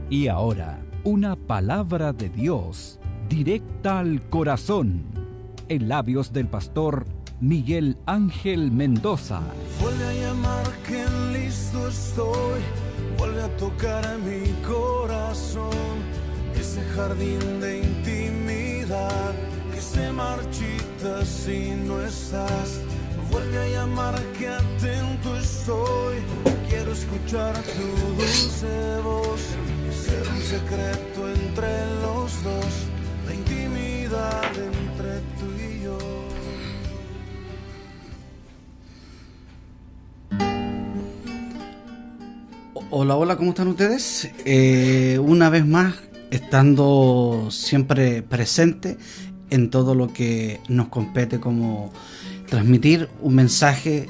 Y ahora, una palabra de Dios, directa al corazón, en labios del pastor Miguel Ángel Mendoza. Vuelve a llamar que listo estoy, vuelve a tocar a mi corazón, ese jardín de intimidad que se marchita si no estás. Vuelve a llamar que atento estoy, quiero escuchar tu dulce voz, ser un secreto entre los dos, la intimidad entre tú y yo. Hola, hola, ¿cómo están ustedes? Una vez más, estando siempre presente en todo lo que nos compete, como transmitir un mensaje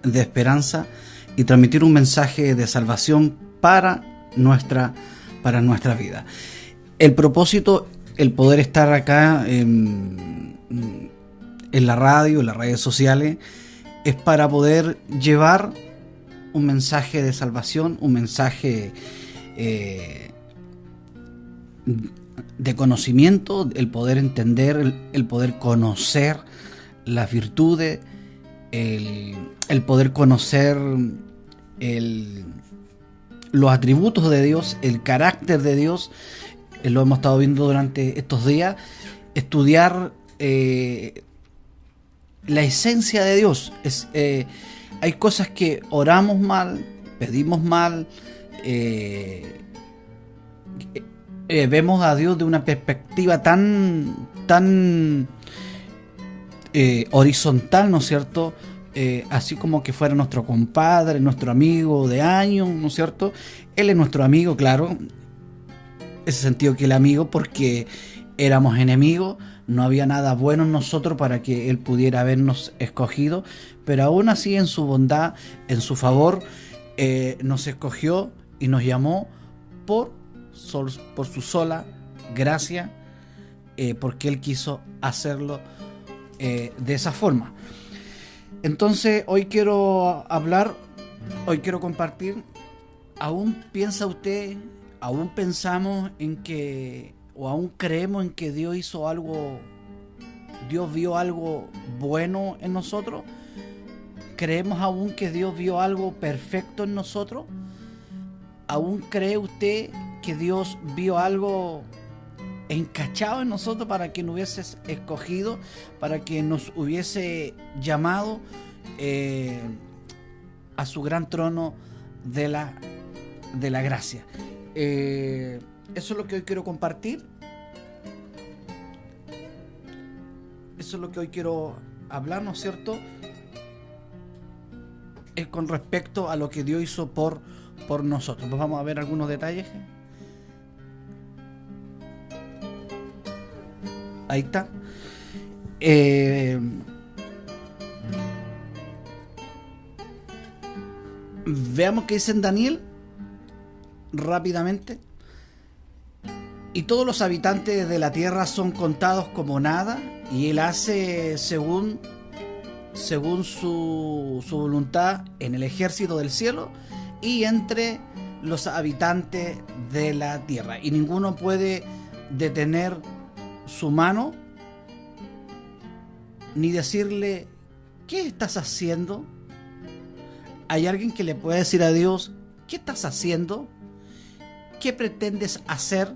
de esperanza y transmitir un mensaje de salvación para nuestra vida. El propósito, el poder estar acá en la radio, en las redes sociales, es para poder llevar un mensaje de salvación, un mensaje de conocimiento, el poder entender, el poder conocer las virtudes, el poder conocer los atributos de Dios, el carácter de Dios. Lo hemos estado viendo durante estos días, estudiar la esencia de Dios. Hay cosas que oramos mal, pedimos mal, vemos a Dios de una perspectiva tan horizontal, ¿no es cierto? Así como que fuera nuestro compadre, nuestro amigo de años, ¿no es cierto? Él es nuestro amigo, claro, ese sentido que el amigo, porque éramos enemigos, no había nada bueno en nosotros para que Él pudiera habernos escogido, pero aún así en su bondad, en su favor, nos escogió y nos llamó por su sola gracia, porque Él quiso hacerlo de esa forma. Entonces hoy quiero compartir. ¿Aún piensa usted, aún pensamos en que, o aún creemos en que Dios hizo algo, Dios vio algo bueno en nosotros? ¿Creemos aún que Dios vio algo perfecto en nosotros? ¿Aún cree usted que Dios vio algo encachado en nosotros para que nos hubiese escogido, para que nos hubiese llamado a su gran trono de la gracia? Eso es lo que hoy quiero compartir. Eso es lo que hoy quiero hablar, ¿no es cierto? Es con respecto a lo que Dios hizo por nosotros. Pues vamos a ver algunos detalles. Ahí está. Veamos qué dice en Daniel rápidamente. Y todos los habitantes de la tierra son contados como nada, y Él hace según su voluntad en el ejército del cielo y entre los habitantes de la tierra, y ninguno puede detener su mano ni decirle: ¿qué estás haciendo? ¿Hay alguien que le puede decir a Dios: ¿qué estás haciendo? ¿Qué pretendes hacer?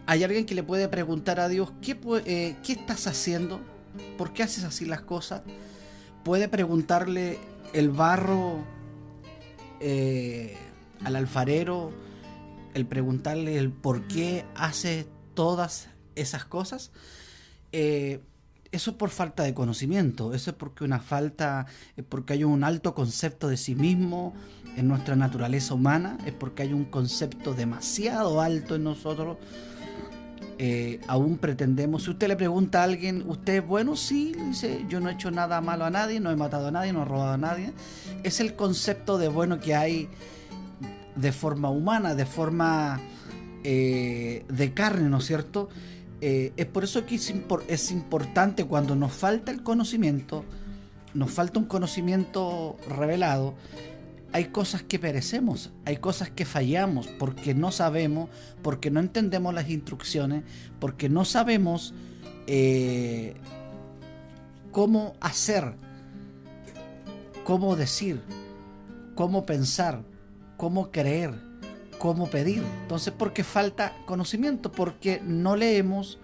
¿Hay alguien que le puede preguntar a Dios: ¿qué estás haciendo? ¿Por qué haces así las cosas? ¿Puede preguntarle el barro al alfarero, el preguntarle el por qué hace todas esas cosas? Eso es por falta de conocimiento. Eso es porque hay un alto concepto de sí mismo en nuestra naturaleza humana. Es porque hay un concepto demasiado alto en nosotros. Aún pretendemos. Si usted le pregunta a alguien: ¿usted es bueno? Sí, dice: yo no he hecho nada malo a nadie, no he matado a nadie, no he robado a nadie. Es el concepto de bueno que hay de forma humana, de forma de carne, ¿no es cierto? Es por eso que es importante cuando nos falta el conocimiento, nos falta un conocimiento revelado. Hay cosas que perecemos, hay cosas que fallamos porque no sabemos, porque no entendemos las instrucciones, porque no sabemos cómo hacer, cómo decir, cómo pensar, cómo creer, cómo pedir. Entonces, porque falta conocimiento, porque no leemos,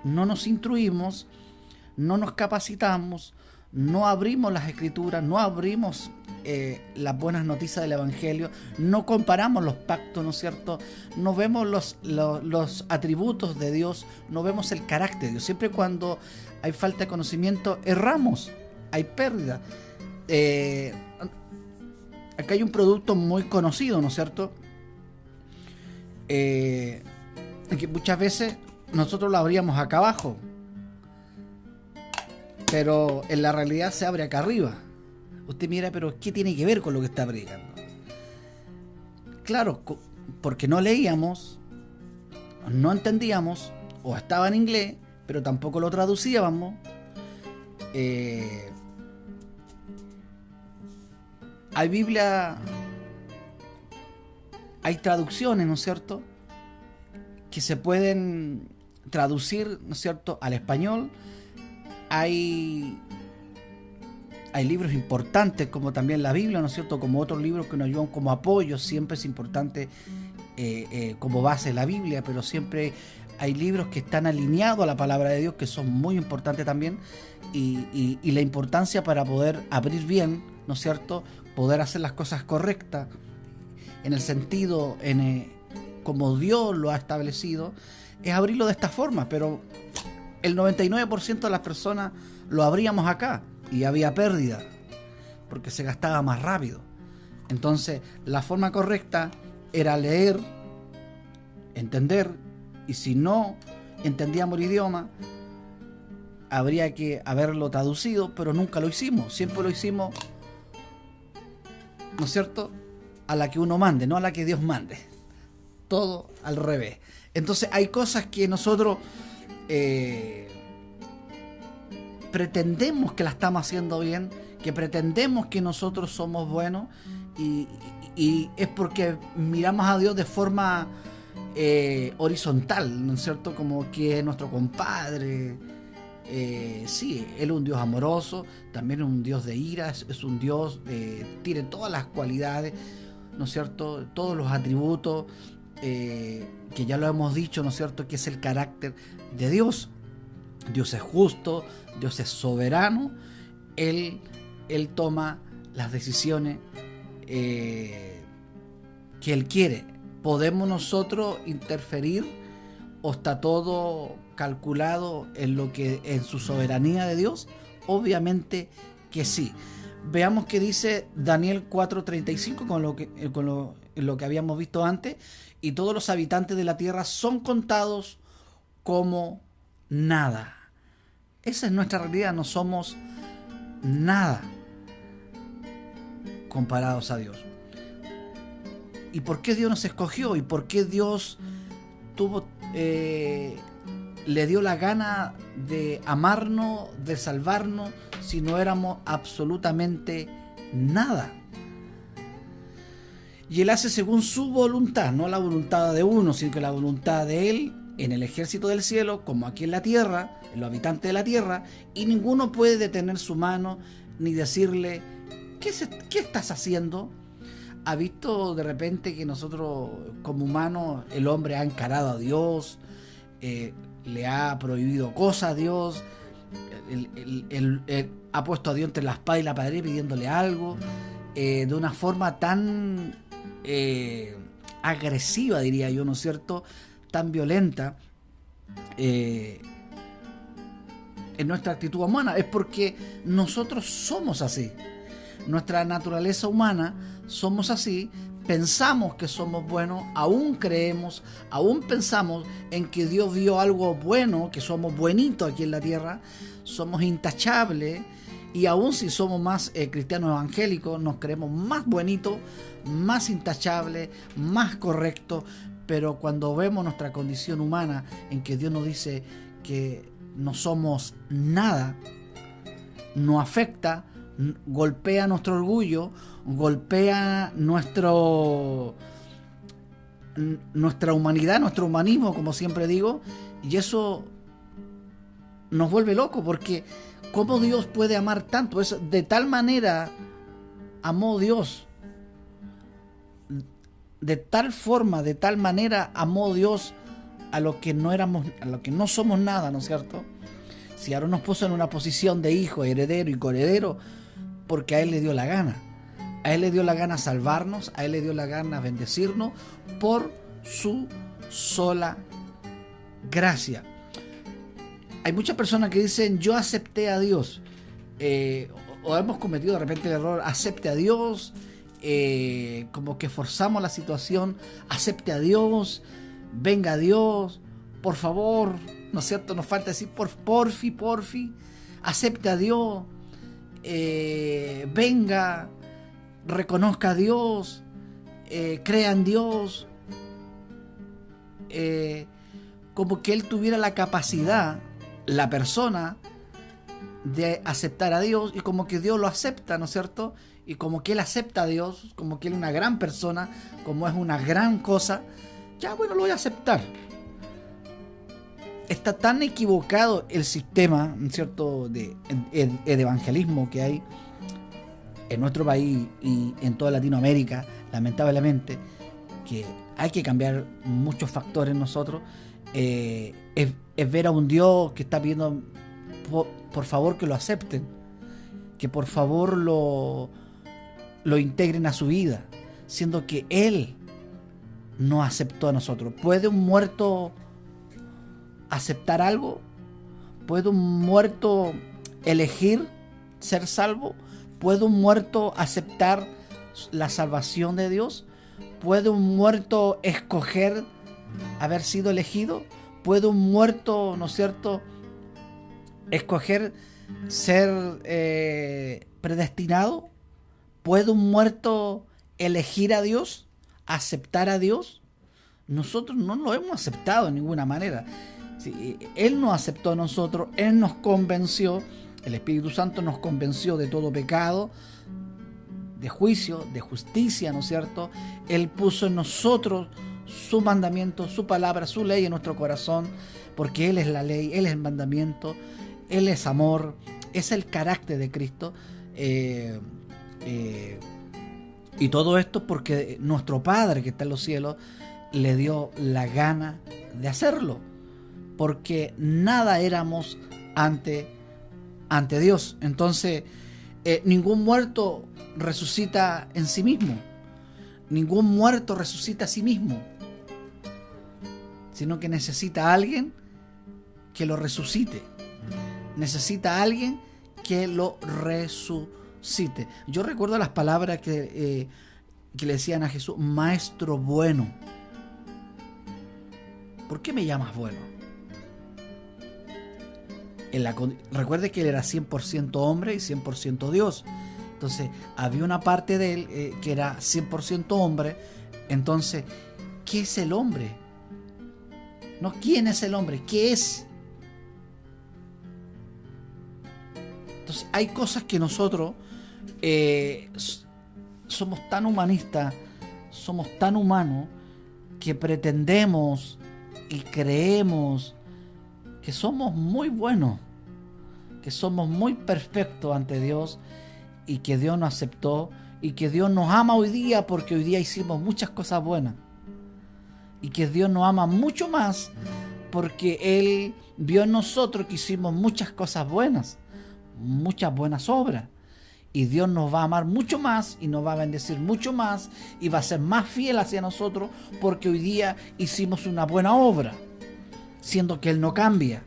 no nos instruimos, no nos capacitamos, no abrimos las escrituras, no abrimos las buenas noticias del Evangelio, no comparamos los pactos, ¿no es cierto? No vemos los atributos de Dios, no vemos el carácter de Dios. Siempre cuando hay falta de conocimiento, erramos, hay pérdida. Acá hay un producto muy conocido, ¿no es cierto? Que muchas veces nosotros lo abríamos acá abajo, pero en la realidad se abre acá arriba. Usted mira, pero ¿qué tiene que ver con lo que está predicando? Claro, porque no leíamos, no entendíamos, o estaba en inglés, pero tampoco lo traducíamos. Hay Biblia, hay traducciones, ¿no es cierto?, que se pueden traducir, ¿no es cierto?, al español. Hay libros importantes como también la Biblia, ¿no es cierto?, como otros libros que nos ayudan como apoyo. Siempre es importante como base la Biblia, pero siempre hay libros que están alineados a la palabra de Dios, que son muy importantes también, y la importancia para poder abrir bien, ¿no es cierto?, poder hacer las cosas correctas en el sentido como Dios lo ha establecido, es abrirlo de esta forma. Pero el 99% de las personas lo abríamos acá y había pérdida porque se gastaba más rápido. Entonces la forma correcta era leer, entender, y si no entendíamos el idioma, habría que haberlo traducido, pero nunca lo hicimos. Siempre lo hicimos, ¿no es cierto?, a la que uno mande, no a la que Dios mande. Todo al revés. Entonces hay cosas que nosotros pretendemos que la estamos haciendo bien, que pretendemos que nosotros somos buenos, y es porque miramos a Dios de forma horizontal, ¿no es cierto?, como que es nuestro compadre. Sí, Él es un Dios amoroso, también es un Dios de ira, es un Dios, tiene todas las cualidades, ¿no es cierto?, todos los atributos, que ya lo hemos dicho, ¿no es cierto?, que es el carácter de Dios. Dios es justo, Dios es soberano, Él toma las decisiones que Él quiere. ¿Podemos nosotros interferir o está todo calculado en su soberanía de Dios? Obviamente que sí. Veamos qué dice Daniel 4:35 con lo que habíamos visto antes. Y todos los habitantes de la tierra son contados como nada. Esa es nuestra realidad, no somos nada comparados a Dios. ¿Y por qué Dios nos escogió? ¿Y por qué Dios le dio la gana de amarnos, de salvarnos, si no éramos absolutamente nada? Y Él hace según su voluntad, no la voluntad de uno, sino que la voluntad de Él en el ejército del cielo, como aquí en la tierra, en los habitantes de la tierra, y ninguno puede detener su mano ni decirle, ¿qué estás haciendo? ¿Ha visto de repente que nosotros como humanos, el hombre ha encarado a Dios, le ha prohibido cosas a Dios, ha puesto a Dios entre la espada y la pared pidiéndole algo, de una forma tan agresiva, diría yo, ¿no es cierto?, tan violenta en nuestra actitud humana? Es porque nosotros somos así. Nuestra naturaleza humana somos así, pensamos que somos buenos, aún creemos, aún pensamos en que Dios vio algo bueno, que somos buenitos aquí en la tierra, somos intachables, y aún si somos más cristianos evangélicos, nos creemos más bonitos, más intachables, más correctos, pero cuando vemos nuestra condición humana, en que Dios nos dice que no somos nada, nos afecta, golpea nuestro orgullo, golpea nuestra humanidad, nuestro humanismo, como siempre digo, y eso nos vuelve locos, porque ¿cómo Dios puede amar tanto? Es de tal manera amó Dios, de tal forma, de tal manera amó Dios a lo que no éramos, a lo que no somos nada, ¿no es cierto? Si ahora nos puso en una posición de hijo, heredero y coheredero, porque a Él le dio la gana. A Él le dio la gana salvarnos, a Él le dio la gana bendecirnos por su sola gracia. Hay muchas personas que dicen, yo acepté a Dios, o hemos cometido de repente el error, acepte a Dios, como que forzamos la situación, acepte a Dios, venga a Dios, por favor, ¿no es cierto? Nos falta decir porfi, acepte a Dios, venga, reconozca a Dios, crea en Dios, como que Él tuviera la capacidad, la persona, de aceptar a Dios, y como que Dios lo acepta, ¿no es cierto? Y como que Él acepta a Dios, como que Él es una gran persona, como es una gran cosa, ya bueno, lo voy a aceptar. Está tan equivocado el sistema, ¿no es cierto?, de evangelismo que hay en nuestro país y en toda Latinoamérica, lamentablemente, que hay que cambiar muchos factores nosotros. Es ver a un Dios que está pidiendo por favor que lo acepten, que por favor lo integren a su vida, siendo que Él no aceptó a nosotros. ¿Puede un muerto aceptar algo? ¿Puede un muerto elegir ser salvo? ¿Puede un muerto aceptar la salvación de Dios? ¿Puede un muerto escoger haber sido elegido? ¿Puede un muerto, ¿no es cierto?, escoger ser predestinado? ¿Puede un muerto elegir a Dios? ¿Aceptar a Dios? Nosotros no lo hemos aceptado de ninguna manera. Sí, Él nos aceptó a nosotros, Él nos convenció, el Espíritu Santo nos convenció de todo pecado, de juicio, de justicia, ¿no es cierto? Él puso en nosotros su mandamiento, su palabra, su ley en nuestro corazón, porque Él es la ley, Él es el mandamiento, Él es amor, es el carácter de Cristo. Y todo esto porque nuestro Padre que está en los cielos le dio la gana de hacerlo, porque nada éramos ante Dios. Entonces, ningún muerto resucita en sí mismo, ningún muerto resucita a sí mismo, sino que necesita a alguien que lo resucite, necesita a alguien que lo resucite. Yo recuerdo las palabras que le decían a Jesús: Maestro bueno. ¿Por qué me llamas bueno? Recuerde que Él era 100% hombre y 100% Dios. Entonces había una parte de Él que era 100% hombre. Entonces, ¿qué es el hombre? No, ¿quién es el hombre? ¿Qué es? Entonces hay cosas que nosotros somos tan humanistas, somos tan humanos, que pretendemos y creemos que somos muy buenos, que somos muy perfectos ante Dios, y que Dios nos aceptó, y que Dios nos ama hoy día porque hoy día hicimos muchas cosas buenas, y que Dios nos ama mucho más porque Él vio en nosotros que hicimos muchas cosas buenas, muchas buenas obras, y Dios nos va a amar mucho más y nos va a bendecir mucho más y va a ser más fiel hacia nosotros porque hoy día hicimos una buena obra, siendo que Él no cambia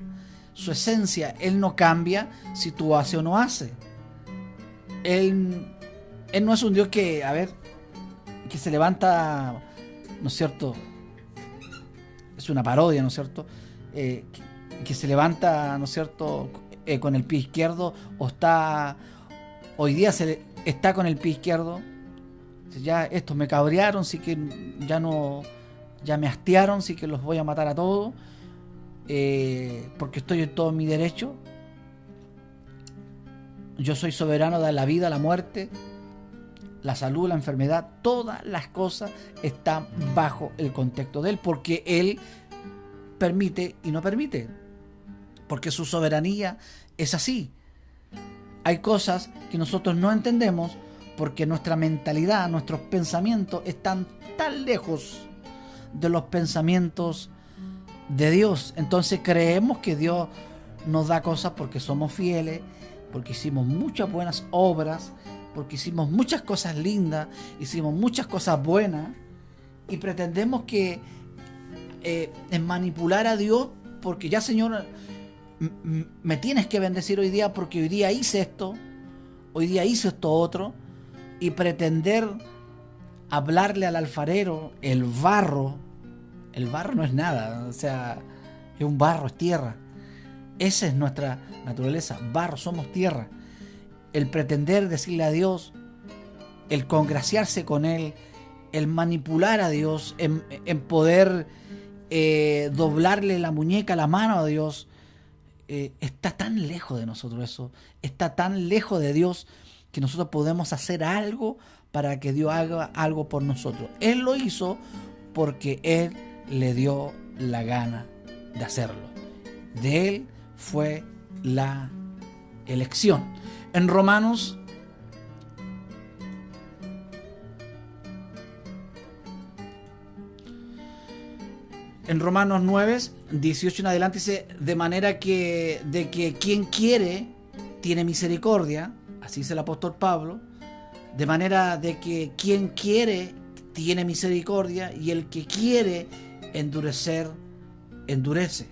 su esencia. Él no cambia si tú haces o no haces. Él no es un Dios que se levanta, ¿no es cierto? Es una parodia, ¿no es cierto? Que se levanta, ¿no es cierto?, con el pie izquierdo, o hoy día está con el pie izquierdo. Ya estos me cabrearon, así que ya no ya me hastiaron, sí que los voy a matar a todos, porque estoy en todo mi derecho. Yo soy soberano de la vida, la muerte, la salud, la enfermedad, todas las cosas están bajo el contexto de Él, porque Él permite y no permite, porque su soberanía es así. Hay cosas que nosotros no entendemos porque nuestra mentalidad, nuestros pensamientos están tan lejos de los pensamientos de Dios. Entonces creemos que Dios nos da cosas porque somos fieles, porque hicimos muchas buenas obras, porque hicimos muchas cosas lindas, hicimos muchas cosas buenas, y pretendemos que manipular a Dios porque ya, Señor, me tienes que bendecir hoy día porque hoy día hice esto, hoy día hice esto otro, y pretender hablarle al alfarero, el barro no es nada, o sea, es un barro, es tierra. Esa es nuestra naturaleza, barro, somos tierra. El pretender decirle a Dios, el congraciarse con Él, el manipular a Dios, en poder doblarle la muñeca, la mano a Dios, está tan lejos de nosotros eso, está tan lejos de Dios que nosotros podemos hacer algo para que Dios haga algo por nosotros. Él lo hizo porque Él le dio la gana de hacerlo. De Él fue la elección. En Romanos En Romanos 9, 18 en adelante dice, de manera que de que quien quiere tiene misericordia, así dice el apóstol Pablo, de manera de que quien quiere tiene misericordia y el que quiere endurecer, endurece.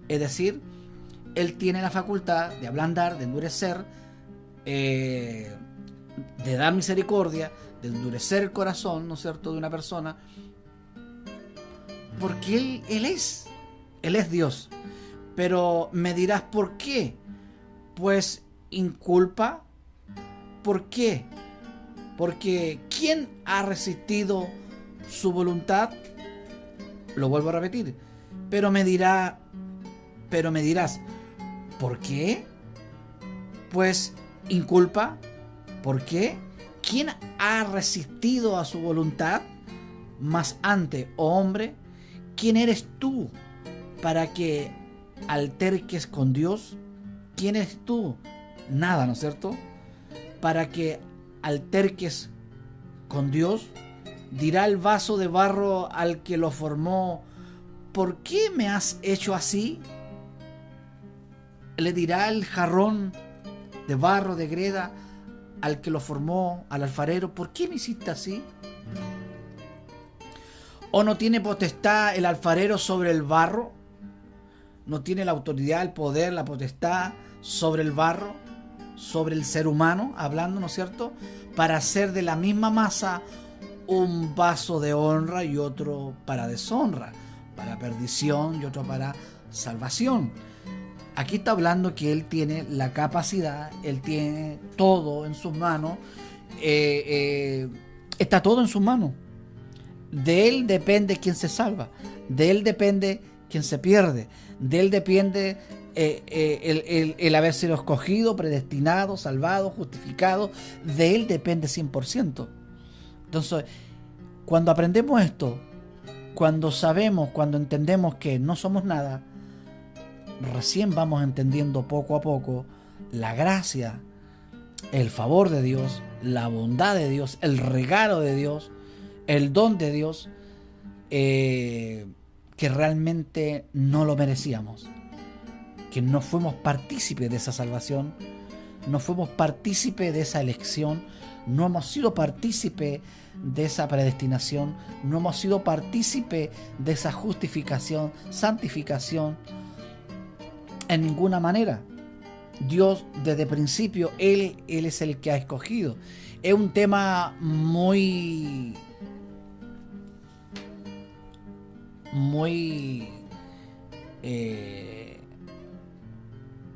Es decir, Él tiene la facultad de ablandar, de endurecer, de dar misericordia, de endurecer el corazón, ¿no es cierto?, de una persona, porque Él es Dios. Pero me dirás, ¿por qué? Pues inculpa. ¿Por qué? Porque ¿quién ha resistido su voluntad? Lo vuelvo a repetir. Pero me dirás, ¿por qué? Pues inculpa. ¿Por qué? ¿Quién ha resistido a su voluntad? Mas antes, oh hombre, ¿quién eres tú para que alterques con Dios? ¿Quién eres tú? Nada, ¿no es cierto? Para que alterques con Dios. Dirá el vaso de barro al que lo formó, ¿por qué me has hecho así? Le dirá el jarrón de barro, de greda, al que lo formó, al alfarero, ¿por qué me hiciste así? ¿O no tiene potestad el alfarero sobre el barro? ¿No tiene la autoridad, el poder, la potestad sobre el barro, sobre el ser humano, hablando, ¿no es cierto?, para hacer de la misma masa un vaso de honra y otro para deshonra, para perdición y otro para salvación? Aquí está hablando que Él tiene la capacidad, Él tiene todo en sus manos, está todo en sus manos. De Él depende quién se salva, de Él depende quién se pierde, de Él depende el haber sido escogido, predestinado, salvado, justificado, de Él depende 100%. Entonces, cuando aprendemos esto, cuando sabemos, cuando entendemos que no somos nada, recién vamos entendiendo poco a poco la gracia, el favor de Dios, la bondad de Dios, el regalo de Dios, el don de Dios, que realmente no lo merecíamos, que no fuimos partícipes de esa salvación, no fuimos partícipes de esa elección, no hemos sido partícipes de esa predestinación, no hemos sido partícipes de esa justificación, santificación, en ninguna manera. Dios desde el principio, Él es el que ha escogido. Es un tema muy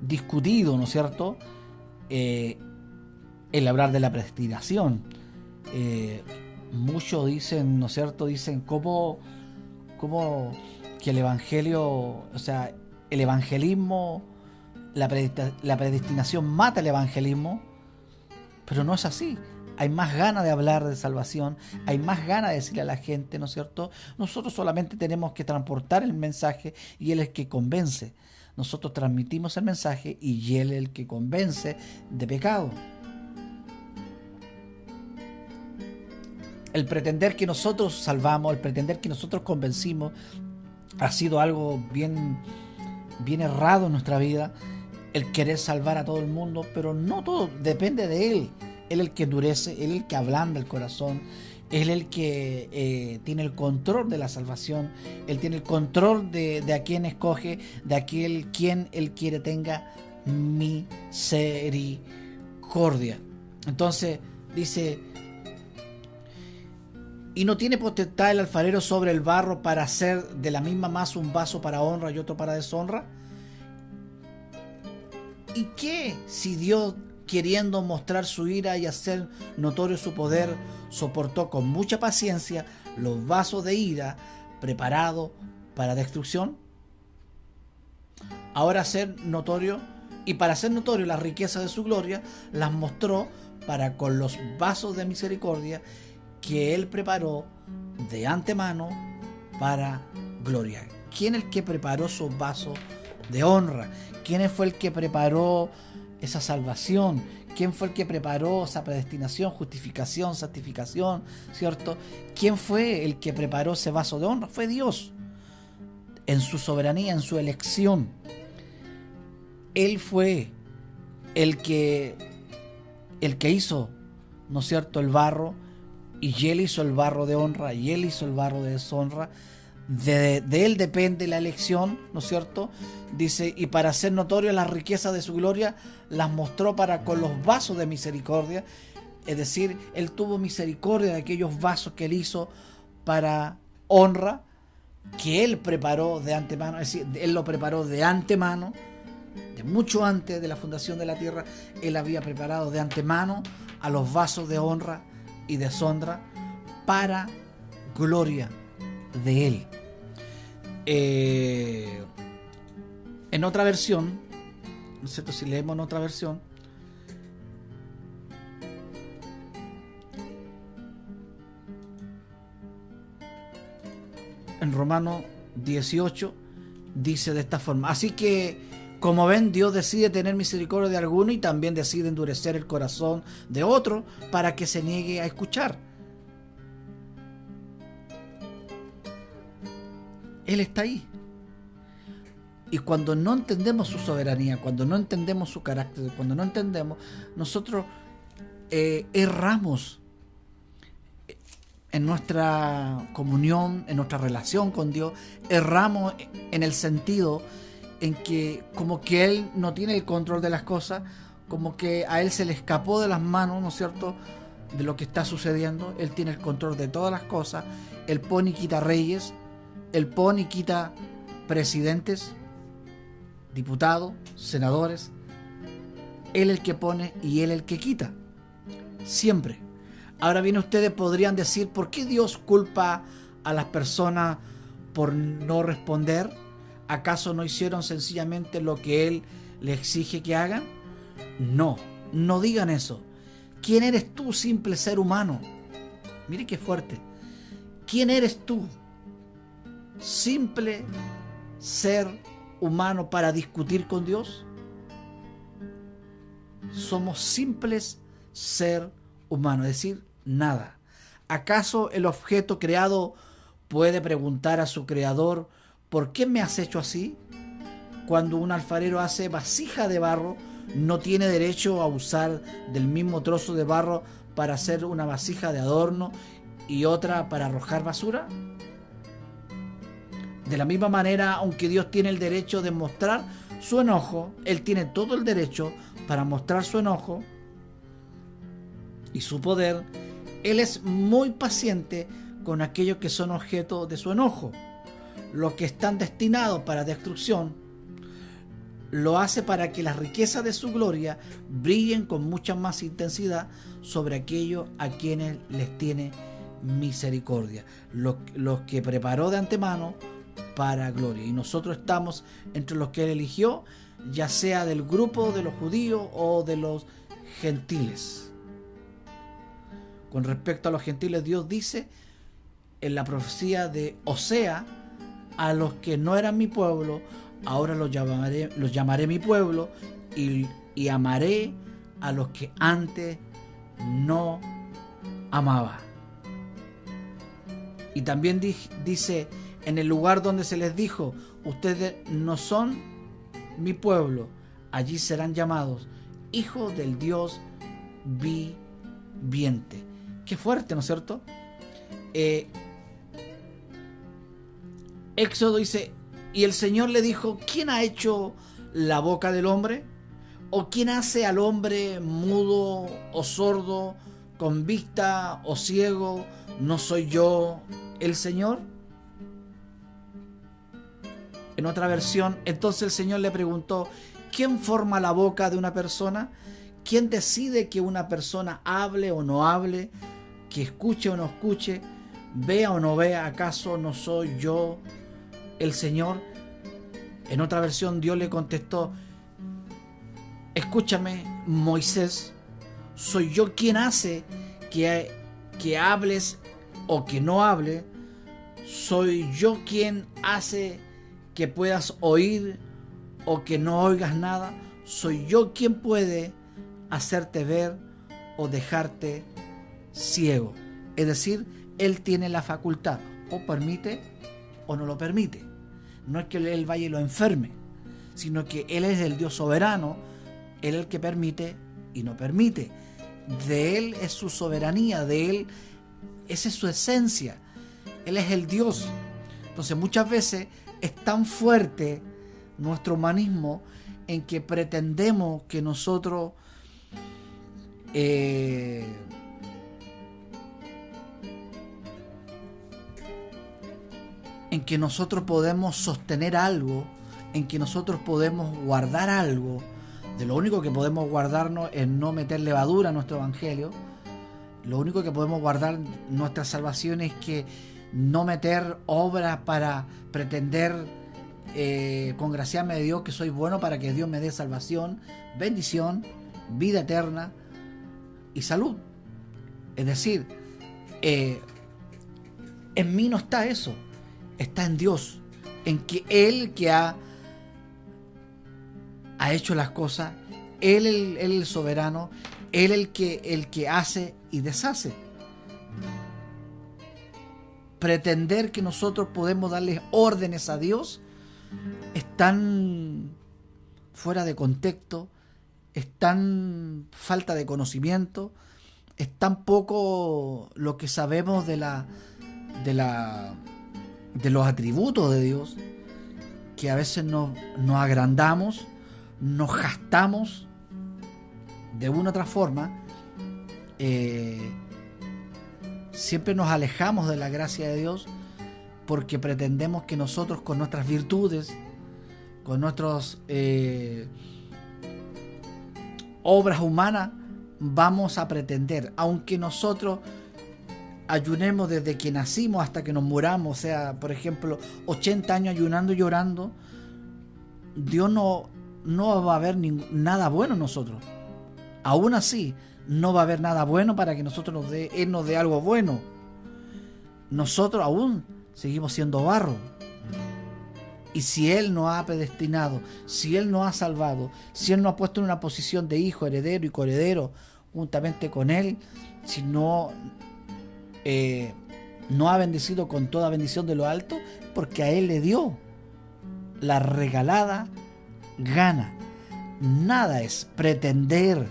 discutido, ¿no es cierto?, el hablar de la predestinación. Muchos dicen, ¿no es cierto?, dicen, ¿cómo cómo que el evangelio, o sea, el evangelismo, la predestinación mata el evangelismo, pero no es así. Hay más ganas de hablar de salvación, hay más ganas de decirle a la gente, ¿no es cierto? Nosotros solamente tenemos que transportar el mensaje y Él es el que convence. Nosotros transmitimos el mensaje y Él es el que convence de pecado. El pretender que nosotros salvamos, el pretender que nosotros convencimos, ha sido algo bien errado en nuestra vida. El querer salvar a todo el mundo, pero no todo, depende de Él. Él es el que endurece, Él es el que ablanda el corazón, Él es el que tiene el control de la salvación, Él tiene el control de a quién escoge, de aquel quien Él quiere tenga misericordia. Entonces dice, y no tiene potestad el alfarero sobre el barro para hacer de la misma masa un vaso para honra y otro para deshonra. ¿Y qué si Dios, queriendo mostrar su ira y hacer notorio su poder, soportó con mucha paciencia los vasos de ira preparados para destrucción? Ahora para hacer notorio la riqueza de su gloria, las mostró para con los vasos de misericordia que Él preparó de antemano para gloria. ¿Quién es el que preparó esos vasos de honra? ¿Quién fue el que preparó esa salvación? ¿Quién fue el que preparó esa predestinación, justificación, santificación, ¿cierto? ¿Quién fue el que preparó ese vaso de honra? Fue Dios, en su soberanía, en su elección. Él fue el que hizo, ¿no es cierto?, el barro, y Él hizo el barro de honra, y Él hizo el barro de deshonra. De Él depende la elección, ¿no es cierto? Dice, y para hacer notorio la riqueza de su gloria, las mostró para con los vasos de misericordia. Es decir, Él tuvo misericordia de aquellos vasos que Él hizo para honra, que Él preparó de antemano. Es decir, Él lo preparó de antemano, de mucho antes de la fundación de la tierra. Él había preparado de antemano a los vasos de honra y deshonra para gloria de Él. En otra versión, ¿no es cierto? Si leemos en otra versión, en Romanos 18 dice de esta forma: así que, como ven, Dios decide tener misericordia de alguno y también decide endurecer el corazón de otro para que se niegue a escuchar. Él está ahí. Y cuando no entendemos su soberanía, cuando no entendemos su carácter, cuando no entendemos, nosotros erramos en nuestra comunión, en nuestra relación con Dios. Erramos en el sentido en que como que Él no tiene el control de las cosas, como que a Él se le escapó de las manos, ¿no es cierto?, de lo que está sucediendo. Él tiene el control de todas las cosas. Él pone y quita reyes, Él pone y quita presidentes, diputados, senadores. Él es el que pone y Él es el que quita. Siempre. Ahora bien, ustedes podrían decir, ¿por qué Dios culpa a las personas por no responder? ¿Acaso no hicieron sencillamente lo que Él les exige que hagan? No, no digan eso. ¿Quién eres tú, simple ser humano? Mire qué fuerte. ¿Quién eres tú, simple ser humano, para discutir con Dios? Somos simples ser humano, es decir, nada. ¿Acaso el objeto creado puede preguntar a su creador: ¿por qué me has hecho así? Cuando un alfarero hace vasija de barro, ¿no tiene derecho a usar del mismo trozo de barro para hacer una vasija de adorno y otra para arrojar basura? De la misma manera, aunque Dios tiene el derecho de mostrar su enojo, Él tiene todo el derecho para mostrar su enojo y su poder. Él es muy paciente con aquellos que son objeto de su enojo. Los que están destinados para destrucción, lo hace para que las riquezas de su gloria brillen con mucha más intensidad sobre aquellos a quienes les tiene misericordia, los que preparó de antemano para gloria. Y nosotros estamos entre los que Él eligió, ya sea del grupo de los judíos o de los gentiles. Con respecto a los gentiles, Dios dice en la profecía de Osea: a los que no eran mi pueblo, ahora los llamaré mi pueblo, y amaré a los que antes no amaba. Y también dice: en el lugar donde se les dijo, ustedes no son mi pueblo, allí serán llamados hijos del Dios viviente. Qué fuerte, ¿no es cierto? Éxodo dice: y el Señor le dijo, ¿quién ha hecho la boca del hombre? ¿O quién hace al hombre mudo o sordo, con vista o ciego? ¿No soy yo el Señor? En otra versión, entonces el Señor le preguntó: ¿quién forma la boca de una persona? ¿Quién decide que una persona hable o no hable, que escuche o no escuche, vea o no vea? ¿Acaso no soy yo el Señor? En otra versión, Dios le contestó: escúchame, Moisés, soy yo quien hace que hables o que no hable. Soy yo quien hace que puedas oír o que no oigas nada. Soy yo quien puede hacerte ver o dejarte ciego. Es decir, Él tiene la facultad, o permite o no lo permite. No es que Él vaya y lo enferme, sino que Él es el Dios soberano. Él es el que permite y no permite. De Él es su soberanía, de Él, esa es su esencia. Él es el Dios. Entonces muchas veces es tan fuerte nuestro humanismo en que pretendemos que nosotros en que nosotros podemos sostener algo, en que nosotros podemos guardar algo. De lo único que podemos guardarnos es no meter levadura a nuestro evangelio. Lo único que podemos guardar nuestra salvación es que no meter obras para pretender congraciarme de Dios, que soy bueno para que Dios me dé salvación, bendición, vida eterna y salud. Es decir, en mí no está eso, está en Dios, en que Él que ha hecho las cosas, Él el soberano, Él el que hace y deshace. Pretender que nosotros podemos darle órdenes a Dios es tan fuera de contexto, es tan falta de conocimiento, es tan poco lo que sabemos de los atributos de Dios, que a veces nos agrandamos, nos gastamos de una u otra forma, siempre nos alejamos de la gracia de Dios porque pretendemos que nosotros con nuestras virtudes, con nuestras obras humanas, vamos a pretender, aunque nosotros ayunemos desde que nacimos hasta que nos muramos, o sea, por ejemplo, 80 años ayunando y llorando, Dios no va a ver nada bueno en nosotros. Aún así, no va a haber nada bueno para que Él nos dé algo bueno. Nosotros aún seguimos siendo barro. Y si Él nos ha predestinado, si Él nos ha salvado, si Él nos ha puesto en una posición de hijo, heredero y coheredero juntamente con Él, si no ha bendecido con toda bendición de lo alto, porque a Él le dio la regalada gana. Nada es pretender,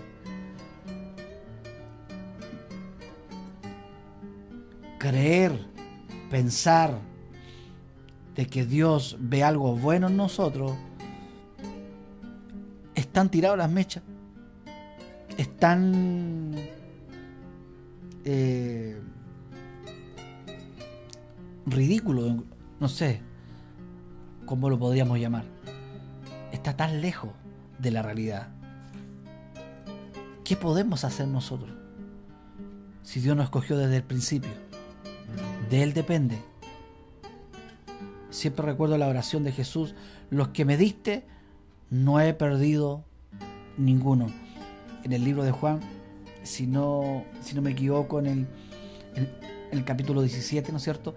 creer, pensar de que Dios ve algo bueno en nosotros. Están tirados las mechas, están ridículo, no sé cómo lo podríamos llamar. Está tan lejos de la realidad. ¿Qué podemos hacer nosotros si Dios nos escogió desde el principio? de Él depende. Siempre recuerdo la oración de Jesús: los que me diste, no he perdido ninguno. En el libro de Juan, si no me equivoco, en el capítulo 17, ¿no es cierto?,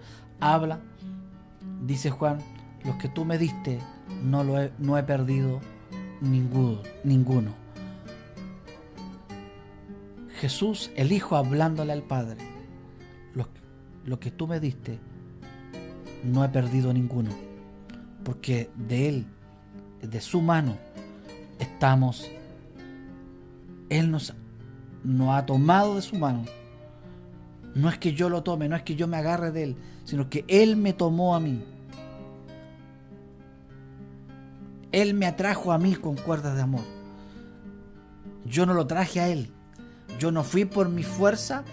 dice Juan: los que tú me diste, no he perdido ninguno. Jesús, el Hijo, hablándole al Padre: lo que tú me diste, no he perdido ninguno, porque de Él, de su mano, estamos. Él nos ha tomado de su mano. No es que yo lo tome, no es que yo me agarre de Él, sino que Él me tomó a mí. Él me atrajo a mí con cuerdas de amor. Yo no lo traje a Él. Yo no fui por mi fuerza,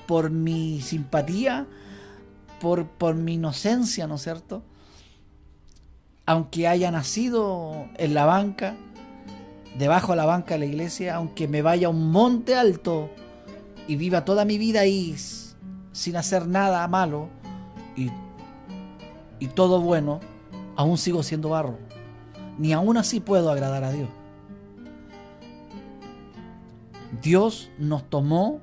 por mi simpatía, por mi inocencia, ¿no es cierto? Aunque haya nacido en la banca, debajo de la banca de la iglesia, aunque me vaya a un monte alto y viva toda mi vida ahí sin hacer nada malo y todo bueno, aún sigo siendo barro. Ni aún así puedo agradar a Dios. Dios nos tomó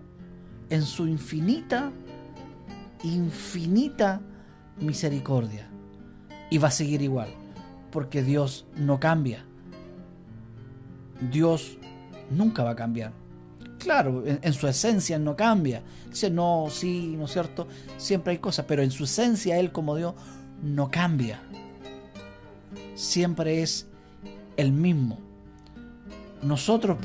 en su infinita misericordia y va a seguir igual, porque Dios no cambia. Dios nunca va a cambiar. Claro, en su esencia no cambia. Dice no, sí, ¿no es cierto? Siempre hay cosas, pero en su esencia Él como Dios no cambia. Siempre es el mismo. Nosotros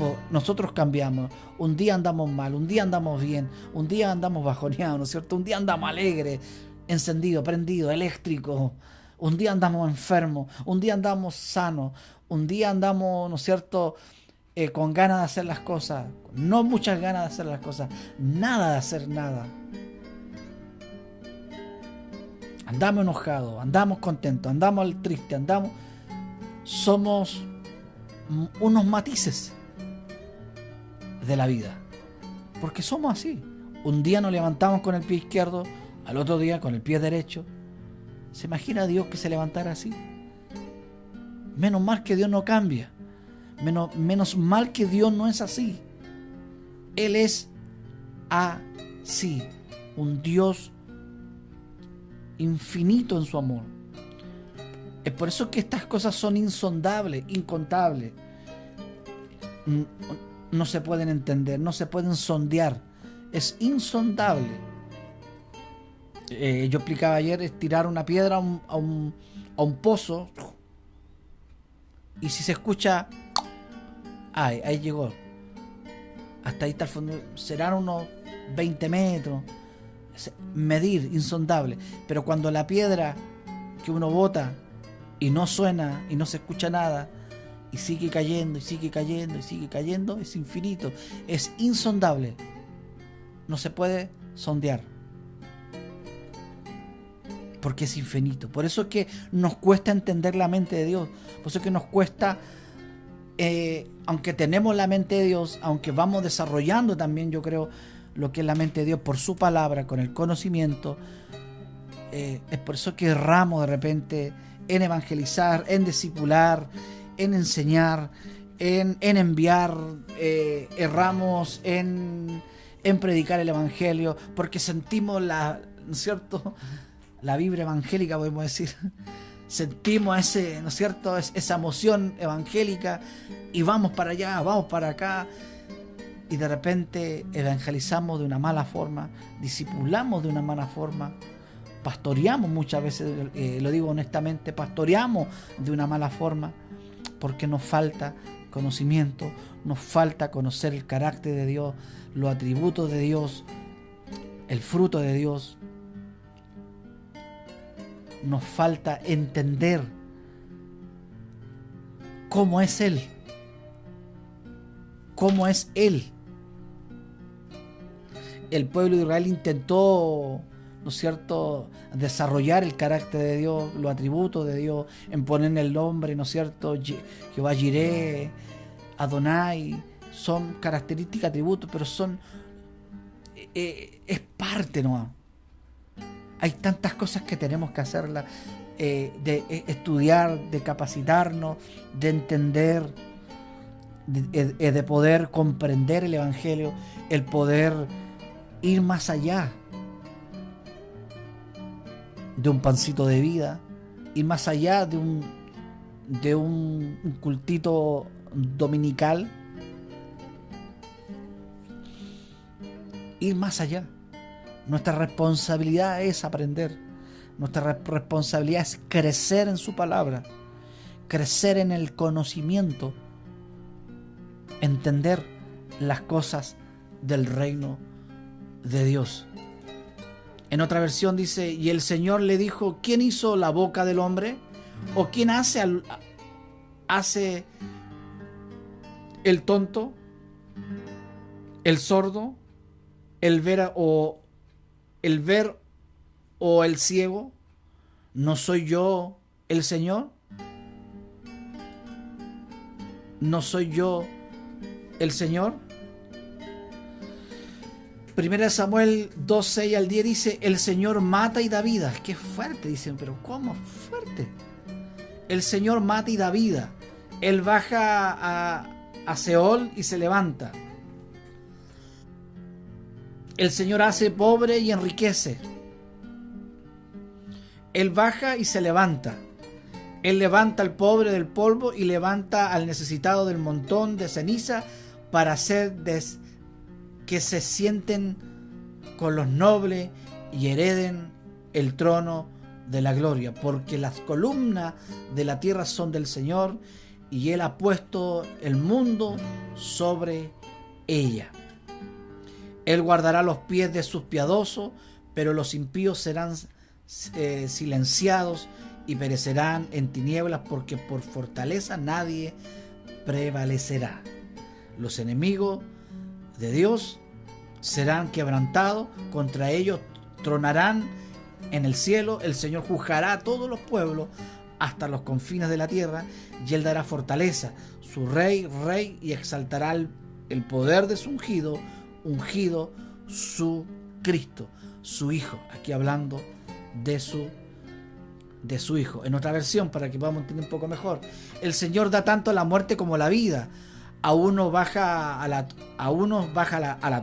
cambiamos. Un día andamos mal, un día andamos bien, un día andamos bajoneados, ¿no es cierto? Un día andamos alegres, encendido, prendido, eléctrico. Un día andamos enfermos, un día andamos sanos, un día andamos, ¿no es cierto?, con ganas de hacer las cosas, no muchas ganas de hacer las cosas, nada de hacer nada. Andamos enojados, andamos contentos, andamos tristes, somos unos matices de la vida, porque somos así. Un día nos levantamos con el pie izquierdo, al otro día con el pie derecho. ¿Se imagina Dios que se levantara así? Menos mal que Dios no cambia. Menos mal que Dios no es así. Él es así, un Dios infinito en su amor. Es por eso que estas cosas son insondables, incontables. No se pueden entender, no se pueden sondear. Es insondable. Yo explicaba ayer, es tirar una piedra a un pozo, y si se escucha, ahí llegó, hasta ahí está el fondo, serán unos 20 metros, medir, insondable. Pero cuando la piedra que uno bota y no suena y no se escucha nada, y sigue cayendo y sigue cayendo y sigue cayendo, es infinito, es insondable, no se puede sondear, porque es infinito. Por eso es que nos cuesta entender la mente de Dios. Por eso es que nos cuesta, aunque tenemos la mente de Dios, aunque vamos desarrollando también, yo creo, lo que es la mente de Dios por su palabra, con el conocimiento, es por eso que erramos de repente en evangelizar, en discipular, en enseñar, en enviar, erramos en predicar el evangelio, porque sentimos ¿no es cierto?, la vibra evangélica, podemos decir. Sentimos ¿no es cierto?, esa emoción evangélica, y vamos para allá, vamos para acá, y de repente evangelizamos de una mala forma, discipulamos de una mala forma, pastoreamos muchas veces, lo digo honestamente, pastoreamos de una mala forma, porque nos falta conocimiento, nos falta conocer el carácter de Dios, los atributos de Dios, el fruto de Dios. Nos falta entender cómo es Él. Cómo es Él. El pueblo de Israel intentó, ¿no es cierto?, desarrollar el carácter de Dios, los atributos de Dios, en poner el nombre, ¿no es cierto?, Jehová Jireh, Adonai, son características, atributos, pero es parte nomás. Hay tantas cosas que tenemos que hacerlas, de estudiar, de capacitarnos, de entender, de poder comprender el Evangelio, el poder ir más allá de un pancito de vida, ir más allá de un cultito dominical, ir más allá. Nuestra responsabilidad es aprender. Nuestra responsabilidad es crecer en su palabra, crecer en el conocimiento, entender las cosas del reino de Dios. En otra versión dice, y el Señor le dijo, ¿quién hizo la boca del hombre? ¿O quién hace el tonto, el sordo, el ver o el ciego? ¿No soy yo el Señor? ¿No soy yo el Señor? Primera Samuel 2, 6 al 10 dice, el Señor mata y da vida. Qué fuerte, dicen, pero ¿cómo fuerte? El Señor mata y da vida. Él baja a Seol y se levanta. El Señor hace pobre y enriquece. Él baja y se levanta. Él levanta al pobre del polvo y levanta al necesitado del montón de ceniza para hacer que se sienten con los nobles y hereden el trono de la gloria. Porque las columnas de la tierra son del Señor y Él ha puesto el mundo sobre ella. Él guardará los pies de sus piadosos, pero los impíos serán silenciados y perecerán en tinieblas, porque por fortaleza nadie prevalecerá. Los enemigos de Dios serán quebrantados, contra ellos tronarán en el cielo. El Señor juzgará a todos los pueblos hasta los confines de la tierra, y Él dará fortaleza, su rey, y exaltará el poder de su ungido, su Cristo, su Hijo. Aquí hablando de su Hijo. En otra versión, para que podamos entender un poco mejor, el Señor da tanto la muerte como la vida. A unos baja a la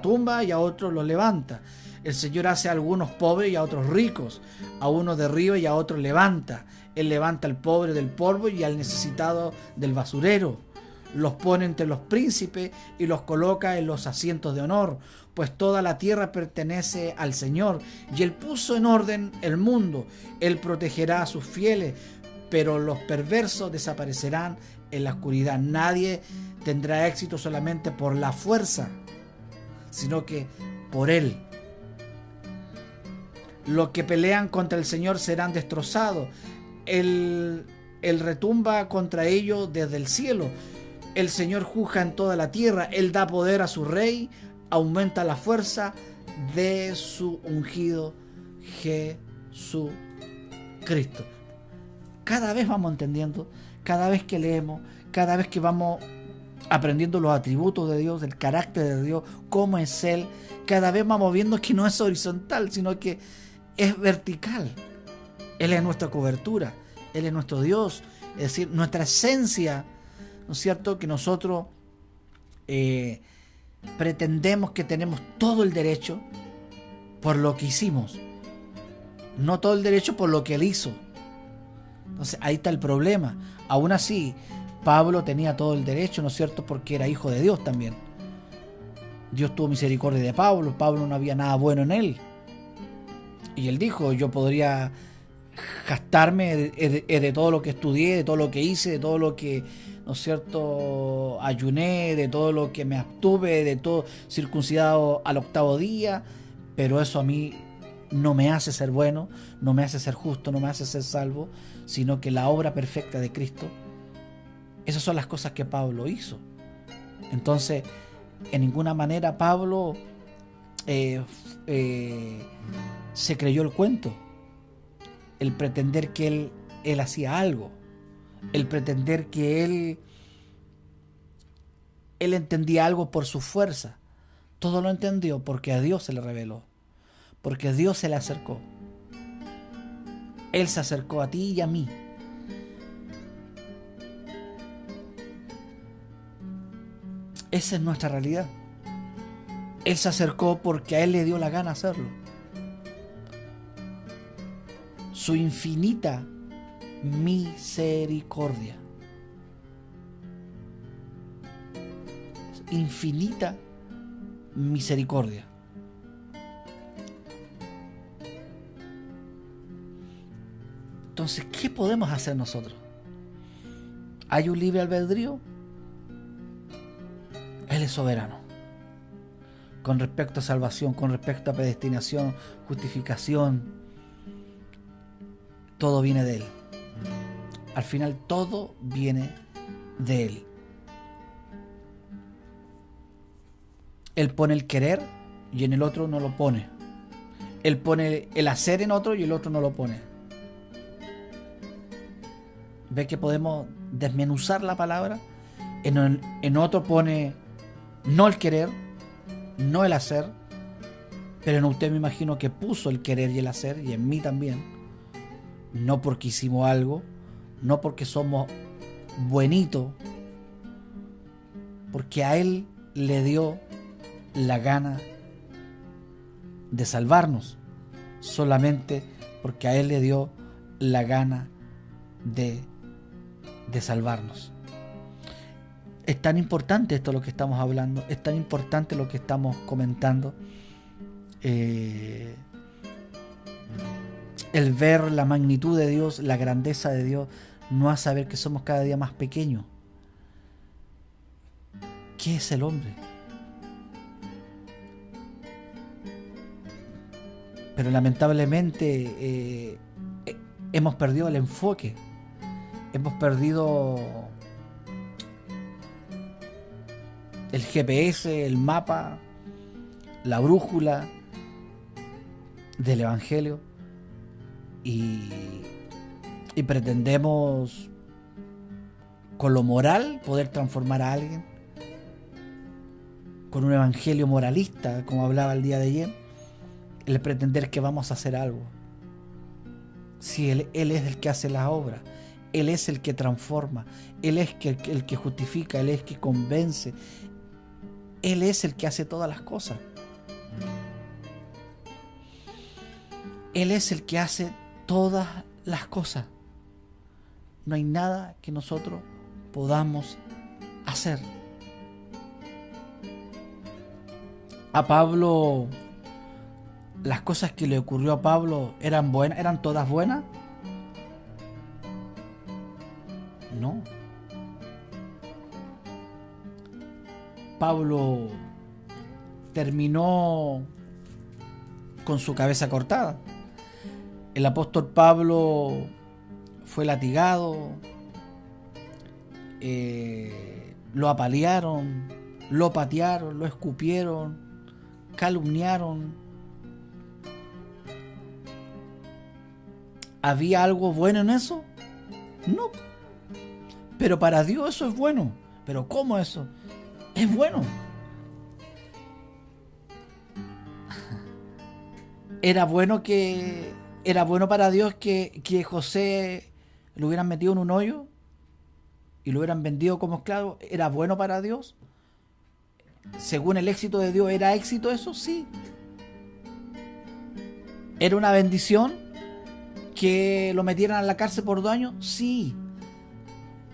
tumba y a otros los levanta. El Señor hace a algunos pobres y a otros ricos. A unos derriba y a otros levanta. Él levanta al pobre del polvo y al necesitado del basurero. Los pone entre los príncipes y los coloca en los asientos de honor, pues toda la tierra pertenece al Señor, y Él puso en orden el mundo. Él protegerá a sus fieles, pero los perversos desaparecerán en la oscuridad. Nadie tendrá éxito solamente por la fuerza, sino que por Él. Los que pelean contra el Señor serán destrozados. Él retumba contra ellos desde el cielo. El Señor juzga en toda la tierra. Él da poder a su rey, aumenta la fuerza de su ungido Jesucristo. Cada vez vamos entendiendo, cada vez que leemos, cada vez que vamos aprendiendo los atributos de Dios, el carácter de Dios, cómo es Él, cada vez vamos viendo que no es horizontal, sino que es vertical. Él es nuestra cobertura, Él es nuestro Dios, es decir, nuestra esencia. ¿No es cierto? Que nosotros pretendemos que tenemos todo el derecho por lo que hicimos, no todo el derecho por lo que Él hizo. Entonces ahí está el problema. Aún así, Pablo tenía todo el derecho, ¿no es cierto? Porque era hijo de Dios también. Dios tuvo misericordia de Pablo. Pablo no había nada bueno en él. Y él dijo, yo podría gastarme de todo lo que estudié, de todo lo que hice, de todo lo que, ¿no es cierto?, ayuné, de todo lo que me abstuve, de todo circuncidado al 8º día, pero eso a mí no me hace ser bueno, no me hace ser justo, no me hace ser salvo, sino que la obra perfecta de Cristo. Esas son las cosas que Pablo hizo. Entonces, en ninguna manera Pablo se creyó el cuento, el pretender que él hacía algo, el pretender que él entendía algo por su fuerza. Todo lo entendió porque a Dios se le reveló, porque Dios se le acercó. Él se acercó a ti y a mí. Esa es nuestra realidad. Él se acercó porque a Él le dio la gana hacerlo. Su infinita misericordia. Infinita misericordia. Entonces, ¿qué podemos hacer nosotros? ¿Hay un libre albedrío? Él es soberano. Con respecto a salvación, con respecto a predestinación, justificación, todo viene de Él. Al final, todo viene de Él. Él pone el querer y en el otro no lo pone. Él pone el hacer en otro y el otro no lo pone. ¿Ve que podemos desmenuzar la palabra? En otro pone no el querer, no el hacer, pero en usted me imagino que puso el querer y el hacer, y en mí también. No porque hicimos algo, no porque somos buenitos, porque a Él le dio la gana de salvarnos, solamente porque a Él le dio la gana de salvarnos. Es tan importante esto lo que estamos hablando, es tan importante lo que estamos comentando, el ver la magnitud de Dios, la grandeza de Dios, no a saber que somos cada día más pequeños. ¿Qué es el hombre? Pero lamentablemente hemos perdido el enfoque, hemos perdido el GPS, el mapa, la brújula del Evangelio y pretendemos con lo moral poder transformar a alguien, con un evangelio moralista, como hablaba el día de ayer, el pretender que vamos a hacer algo. Si Él es el que hace la obra, Él es el que transforma, Él es el que justifica, Él es el que convence, Él es el que hace todas las cosas. Él es el que hace todas las cosas. No hay nada que nosotros podamos hacer. A Pablo, las cosas que le ocurrió a Pablo eran buenas, ¿eran todas buenas? No. Pablo terminó con su cabeza cortada. El apóstol Pablo fue latigado, lo apalearon, lo patearon, lo escupieron, calumniaron. ¿Había algo bueno en eso? No. Pero para Dios eso es bueno. ¿Pero cómo eso? Es bueno. Era bueno para Dios que José lo hubieran metido en un hoyo y lo hubieran vendido como esclavo. ¿Era bueno para Dios? Según el éxito de Dios, ¿era éxito eso? Sí. ¿Era una bendición que lo metieran a la cárcel por 2 años? Sí.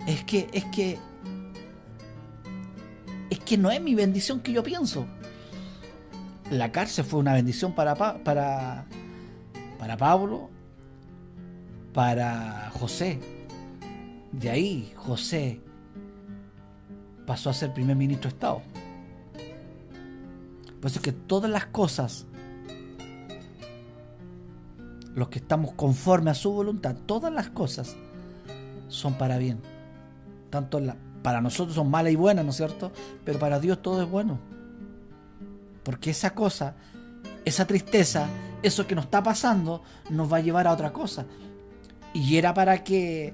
Es que no es mi bendición que yo pienso. La cárcel fue una bendición para Pablo, para José. De ahí José pasó a ser primer ministro de Estado. Por eso es que todas las cosas, los que estamos conforme a su voluntad, todas las cosas son para bien. Tanto para nosotros son malas y buenas, ¿no es cierto? Pero para Dios todo es bueno. Porque esa cosa, esa tristeza, eso que nos está pasando, nos va a llevar a otra cosa. Y era para que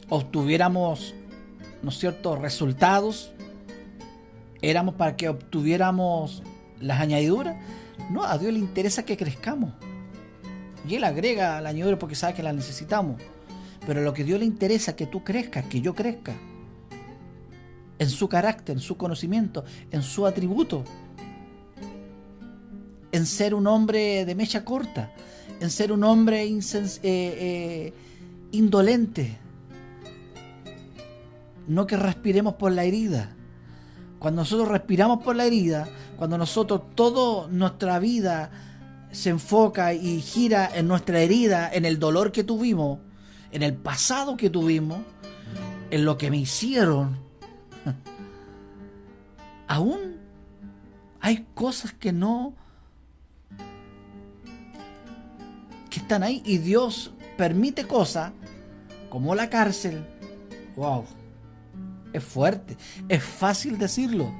obtuviéramos, ¿no es cierto?, resultados. Éramos para que obtuviéramos las añadiduras. No, a Dios le interesa que crezcamos. Y Él agrega la añadidura porque sabe que la necesitamos. Pero lo que a Dios le interesa es que tú crezcas, que yo crezca. En su carácter, en su conocimiento, en su atributo. En ser un hombre de mecha corta. En ser un hombre indolente. No que respiremos por la herida. Cuando nosotros respiramos por la herida, cuando nosotros toda nuestra vida se enfoca y gira en nuestra herida, en el dolor que tuvimos, en el pasado que tuvimos, en lo que me hicieron, aún hay cosas que están ahí, y Dios permite cosas como la cárcel. Wow, es fuerte, es fácil decirlo,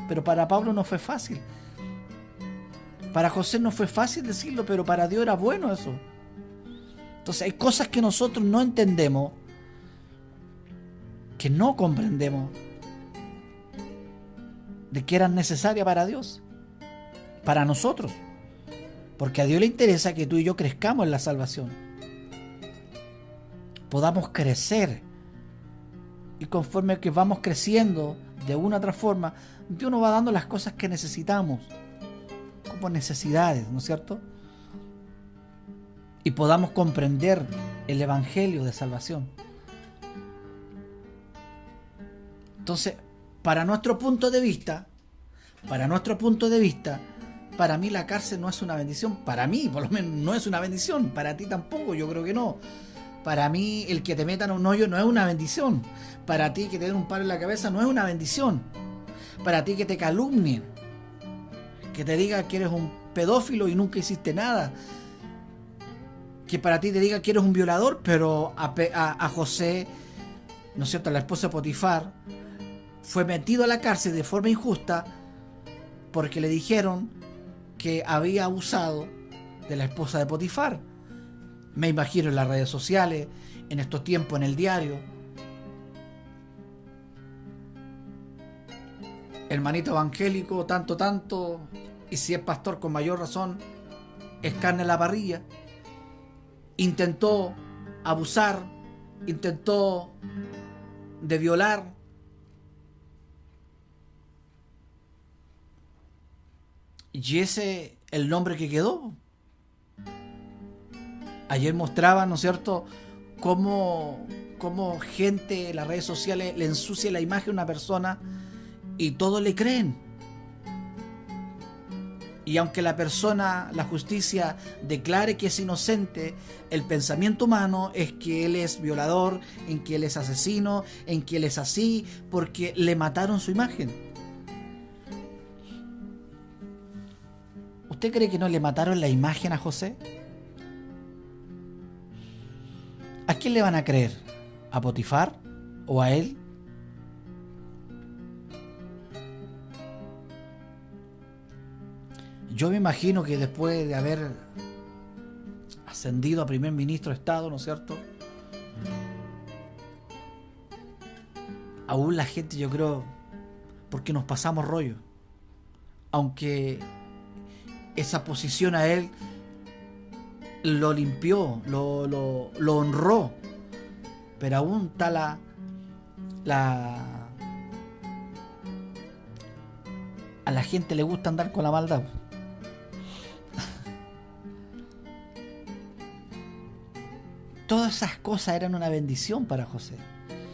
pero para Pablo no fue fácil. Para José no fue fácil decirlo, pero para Dios era bueno eso. Entonces hay cosas que nosotros no entendemos, que no comprendemos, de que eran necesarias para Dios, para nosotros. Porque a Dios le interesa que tú y yo crezcamos en la salvación. Podamos crecer. Y conforme que vamos creciendo de una u otra forma, Dios nos va dando las cosas que necesitamos. Como necesidades, ¿no es cierto? Y podamos comprender el evangelio de salvación. Entonces, para nuestro punto de vista, para mí la cárcel no es una bendición. Para mí, por lo menos, no es una bendición. Para ti tampoco, yo creo que no. Para mí, el que te metan a un hoyo no es una bendición. Para ti, que te den un palo en la cabeza no es una bendición. Para ti, que te calumnien, que te diga que eres un pedófilo y nunca hiciste nada, que para ti te diga que eres un violador, pero a José, ¿no es cierto?, la esposa de Potifar, fue metido a la cárcel de forma injusta porque le dijeron que había abusado de la esposa de Potifar. Me imagino en las redes sociales, en estos tiempos en el diario. Hermanito evangélico, tanto, y si es pastor con mayor razón, es carne en la parrilla. Intentó abusar, intentó de violar. Y ese el nombre que quedó. Ayer mostraban, ¿no es cierto?, cómo gente en las redes sociales le ensucia la imagen a una persona y todos le creen. Y aunque la persona, la justicia, declare que es inocente, el pensamiento humano es que él es violador, en que él es asesino, en que él es así, porque le mataron su imagen. ¿Usted cree que no le mataron la imagen a José? ¿A quién le van a creer? ¿A Potifar o a él? Yo me imagino que después de haber ascendido a primer ministro de Estado, ¿no es cierto?, aún la gente, yo creo, porque nos pasamos rollo, aunque esa posición a él lo limpió, lo honró, pero aún está a la gente le gusta andar con la maldad. Todas esas cosas eran una bendición para José.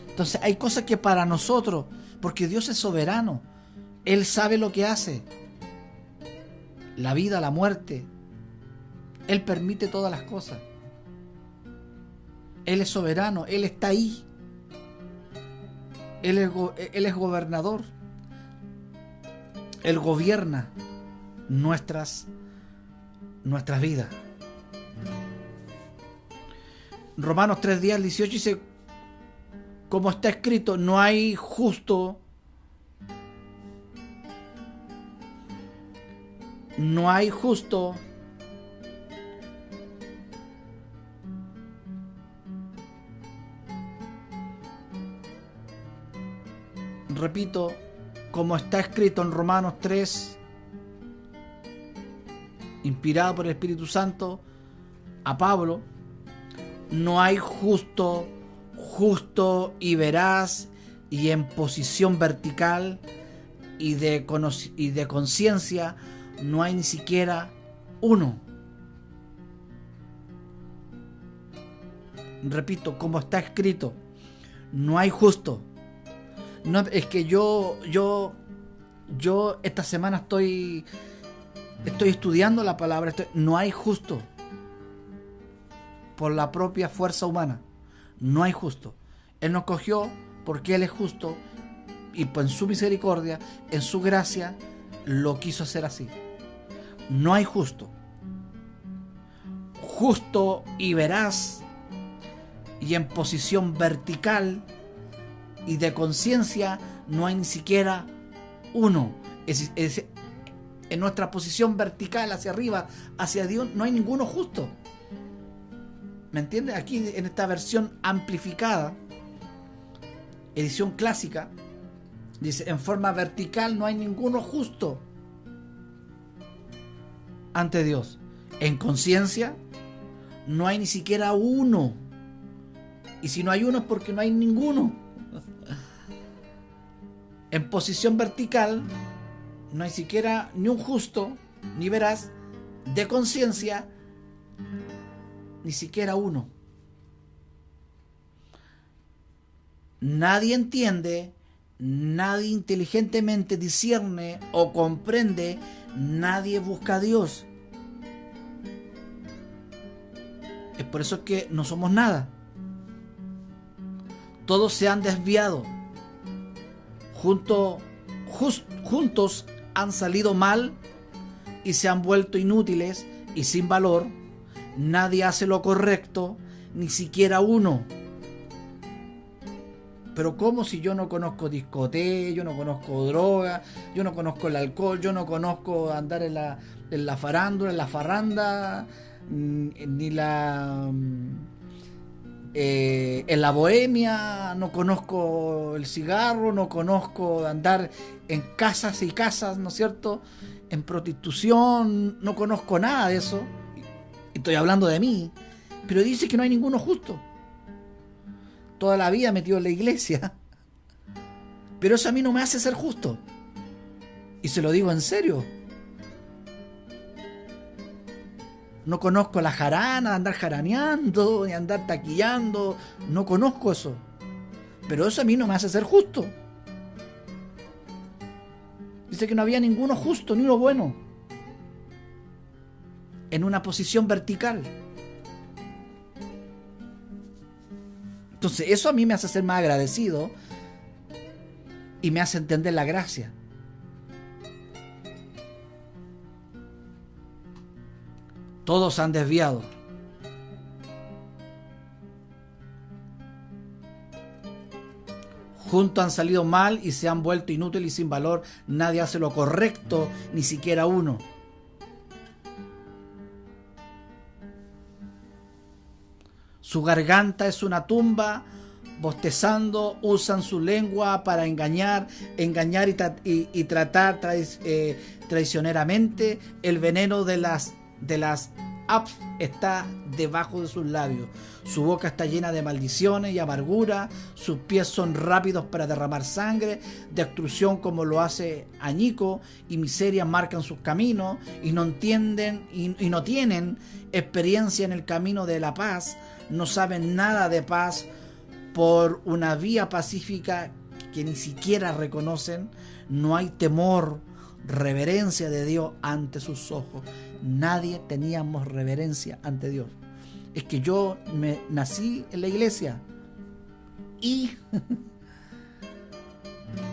Entonces hay cosas que para nosotros, porque Dios es soberano, Él sabe lo que hace, la vida, la muerte, Él permite todas las cosas. Él es soberano, Él está ahí, Él es gobernador, Él gobierna nuestras vidas. Romanos 3:18 dice, como está escrito, no hay justo, repito, como está escrito en Romanos 3, inspirado por el Espíritu Santo, a Pablo: no hay justo y veraz y en posición vertical y de conciencia, no hay ni siquiera uno. Repito, como está escrito, no hay justo. No, es que yo esta semana estoy estudiando la palabra. No hay justo. Por la propia fuerza humana, no hay justo. Él nos cogió porque Él es justo y en su misericordia, en su gracia, lo quiso hacer así. No hay justo. Justo y veraz y en posición vertical y de conciencia, no hay ni siquiera uno. En nuestra posición vertical hacia arriba, hacia Dios, no hay ninguno justo. ¿Me entiendes? Aquí en esta versión amplificada, edición clásica, dice: en forma vertical no hay ninguno justo ante Dios. En conciencia no hay ni siquiera uno. Y si no hay uno es porque no hay ninguno. En posición vertical no hay siquiera ni un justo, ni veraz, de conciencia, ni siquiera uno. Nadie entiende, nadie inteligentemente discierne o comprende, nadie busca a Dios. Es por eso que no somos nada. Todos se han desviado. Juntos han salido mal y se han vuelto inútiles y sin valor. Nadie hace lo correcto, ni siquiera uno. Pero ¿cómo si yo no conozco discoteca, yo no conozco droga, yo no conozco el alcohol, yo no conozco andar en la farándula, en la farranda, ni en la bohemia, no conozco el cigarro, no conozco andar en casas y casas, ¿no es cierto?, en prostitución, no conozco nada de eso. Estoy hablando de mí, pero dice que no hay ninguno justo. Toda la vida metido en la iglesia, pero eso a mí no me hace ser justo, y se lo digo en serio. No conozco la jarana, andar jaraneando y andar taquillando, no conozco eso, pero eso a mí no me hace ser justo. Dice que no había ninguno justo, ni uno bueno, en una posición vertical. Entonces eso a mí me hace ser más agradecido y me hace entender la gracia. Todos han desviado. Juntos han salido mal y se han vuelto inútiles y sin valor. Nadie hace lo correcto, ni siquiera uno. Su garganta es una tumba, bostezando, usan su lengua para engañar y tratar traicioneramente. El veneno de las apes está debajo de sus labios. Su boca está llena de maldiciones y amargura. Sus pies son rápidos para derramar sangre. Destrucción como lo hace añico y miseria marcan sus caminos, y no entienden y no tienen experiencia en el camino de la paz. No saben nada de paz por una vía pacífica que ni siquiera reconocen. No hay temor, reverencia de Dios ante sus ojos. Nadie teníamos reverencia ante Dios. Es que yo nací en la iglesia y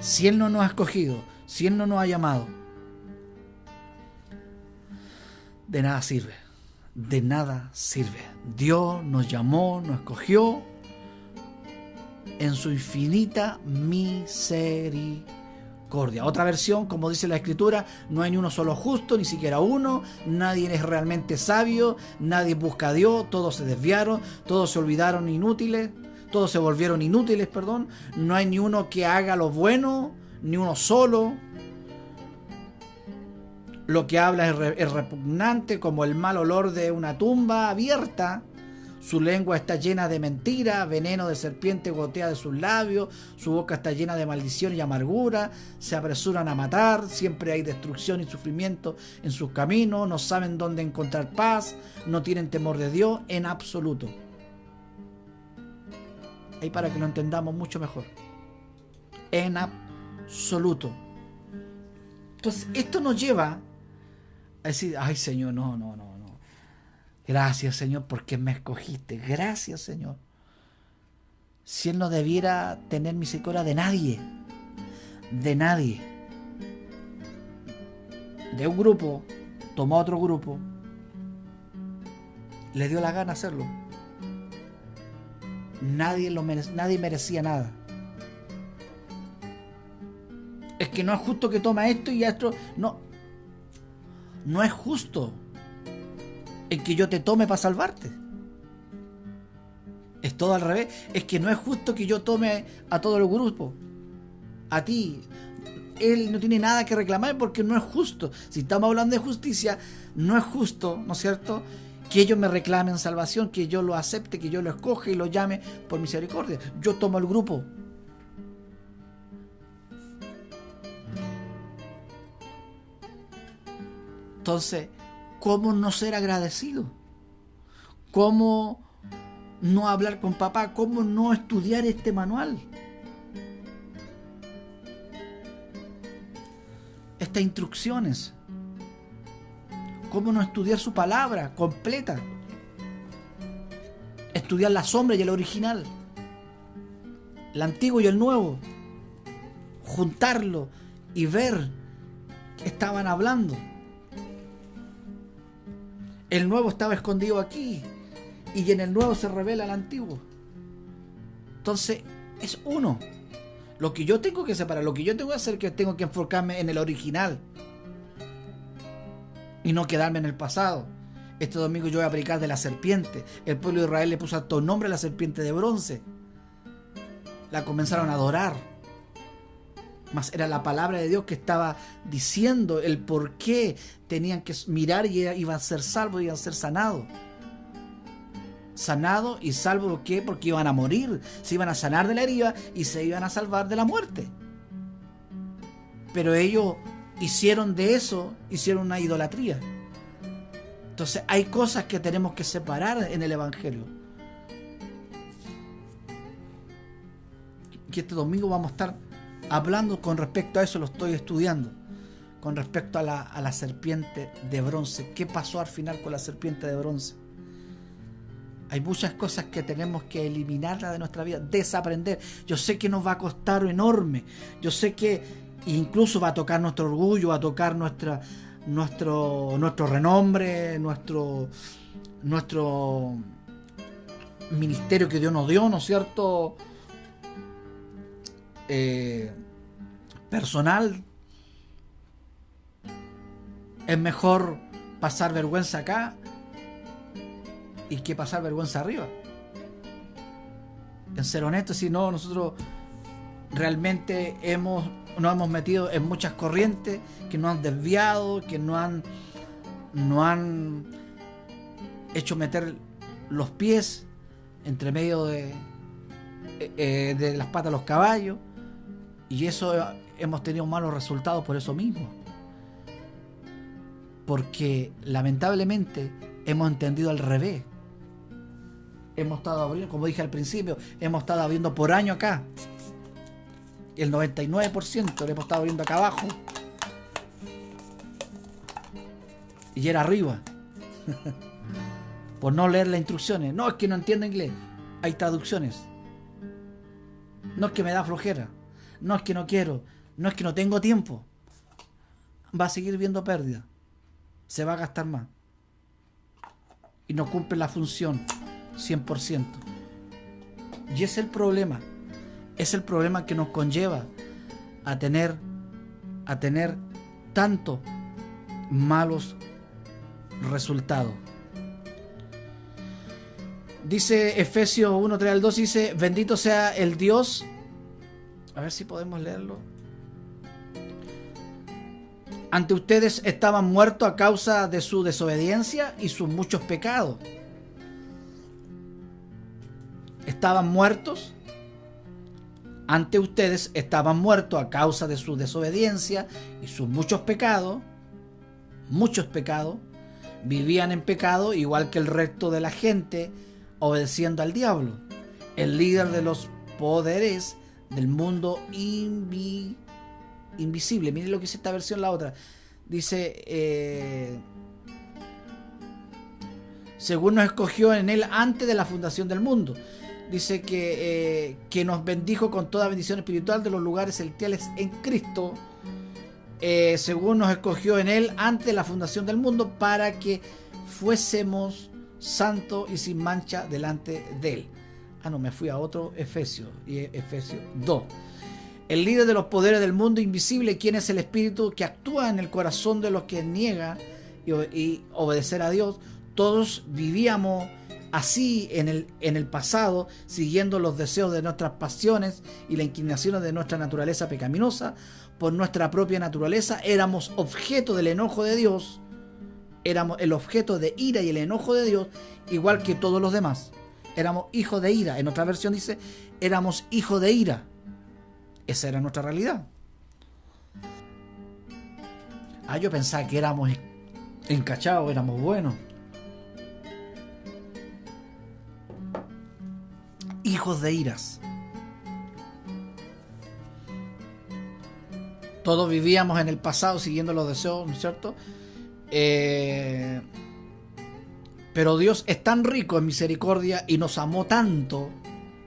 si Él no nos ha escogido, si Él no nos ha llamado, de nada sirve. De nada sirve. Dios nos llamó, nos escogió en su infinita misericordia. Otra versión, como dice la Escritura: no hay ni uno solo justo, ni siquiera uno. Nadie es realmente sabio, nadie busca a Dios. Todos se desviaron, todos se olvidaron inútiles, todos se volvieron inútiles, perdón. No hay ni uno que haga lo bueno, ni uno solo. Lo que habla es repugnante como el mal olor de una tumba abierta. Su lengua está llena de mentira, veneno de serpiente gotea de sus labios, su boca está llena de maldición y amargura, se apresuran a matar, siempre hay destrucción y sufrimiento en sus caminos, no saben dónde encontrar paz, no tienen temor de Dios en absoluto. Ahí para que lo entendamos mucho mejor. En absoluto. Entonces, esto nos lleva a decir, ay Señor, no. Gracias Señor porque me escogiste. Gracias Señor. Si Él no debiera tener misericordia de nadie. De nadie. De un grupo, tomó a otro grupo. Le dio la gana hacerlo. Nadie merecía nada. Es que no es justo que toma esto y esto. No es justo en que yo te tome para salvarte. Es todo al revés. Es que no es justo que yo tome a todo el grupo. A ti. Él no tiene nada que reclamar porque no es justo. Si estamos hablando de justicia, no es justo, ¿no es cierto?, que ellos me reclamen salvación, que yo lo acepte, que yo lo escoja y lo llame por misericordia. Yo tomo el grupo. Entonces, ¿cómo no ser agradecido? ¿Cómo no hablar con papá? ¿Cómo no estudiar este manual? Estas instrucciones. ¿Cómo no estudiar su palabra completa? Estudiar la sombra y el original. El antiguo y el nuevo. Juntarlo y ver qué estaban hablando. El nuevo estaba escondido aquí y en el nuevo se revela el antiguo. Entonces es uno. Lo que yo tengo que separar, lo que yo tengo que hacer, que tengo que enfocarme en el original y no quedarme en el pasado. Este domingo yo voy a predicar de la serpiente. El pueblo de Israel le puso alto nombre a la serpiente de bronce. La comenzaron a adorar. Mas era la palabra de Dios que estaba diciendo el por qué tenían que mirar y iban a ser salvos, iban a ser sanados. Sanados y salvos, ¿por qué? Porque iban a morir, se iban a sanar de la herida y se iban a salvar de la muerte. Pero ellos hicieron de eso, hicieron una idolatría. Entonces hay cosas que tenemos que separar en el Evangelio. Que este domingo vamos a estar hablando con respecto a eso, lo estoy estudiando. Con respecto a la serpiente de bronce. ¿Qué pasó al final con la serpiente de bronce? Hay muchas cosas que tenemos que eliminarlas de nuestra vida, desaprender. Yo sé que nos va a costar enorme. Yo sé que incluso va a tocar nuestro orgullo, va a tocar nuestro renombre, nuestro ministerio que Dios nos dio, ¿no es cierto? Personal. Es mejor pasar vergüenza acá y que pasar vergüenza arriba. En ser honestos, si no, nosotros realmente nos hemos metido en muchas corrientes que nos han desviado, que nos han hecho meter los pies entre medio de las patas de los caballos, y eso hemos tenido malos resultados por eso mismo, porque lamentablemente hemos entendido al revés. Hemos estado abriendo, como dije al principio, hemos estado abriendo por año acá. El 99% le hemos estado abriendo acá abajo. Y era arriba. Por no leer las instrucciones. No, es que no entiendo inglés. Hay traducciones. No es que me da flojera. No es que no quiero. No es que no tengo tiempo. Va a seguir viendo pérdida. Se va a gastar más. Y no cumple la función 100%. Y es el problema. Es el problema que nos conlleva a tener tanto malos resultados. Dice Efesios 1:3-2, dice: bendito sea el Dios. A ver si podemos leerlo. Ante ustedes estaban muertos a causa de su desobediencia y sus muchos pecados. Estaban muertos. Ante ustedes estaban muertos a causa de su desobediencia y sus muchos pecados. Muchos pecados. Vivían en pecado igual que el resto de la gente, obedeciendo al diablo, el líder de los poderes del mundo invisible. Miren lo que dice esta versión, la otra. Dice, según nos escogió en él antes de la fundación del mundo. Dice que nos bendijo con toda bendición espiritual de los lugares celestiales en Cristo. Según nos escogió en él antes de la fundación del mundo, para que fuésemos santos y sin mancha delante de él. No, me fui a otro Efesios 2. El líder de los poderes del mundo invisible, quien es el espíritu que actúa en el corazón de los que niegan y obedecer a Dios. Todos vivíamos así en el pasado, siguiendo los deseos de nuestras pasiones y las inclinaciones de nuestra naturaleza pecaminosa. Por nuestra propia naturaleza éramos objeto del enojo de Dios, éramos el objeto de ira y el enojo de Dios, igual que todos los demás. Éramos hijos de ira. En otra versión dice, éramos hijos de ira. Esa era nuestra realidad. Yo pensaba que éramos encachados, éramos buenos. Hijos de iras. Todos vivíamos en el pasado siguiendo los deseos, ¿no es cierto? Pero Dios es tan rico en misericordia y nos amó tanto.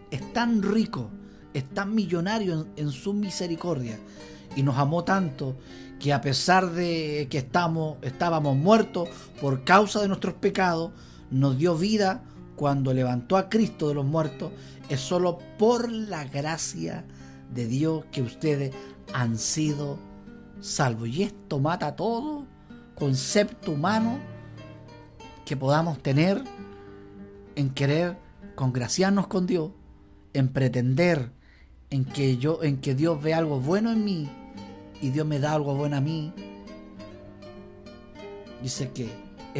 Es tan rico, es tan millonario en su misericordia. Y nos amó tanto que a pesar de que estábamos muertos por causa de nuestros pecados, nos dio vida cuando levantó a Cristo de los muertos. Es solo por la gracia de Dios que ustedes han sido salvos. Y esto mata todo concepto humano que podamos tener en querer congraciarnos con Dios, en pretender en que Dios ve algo bueno en mí y Dios me da algo bueno a mí. Dice que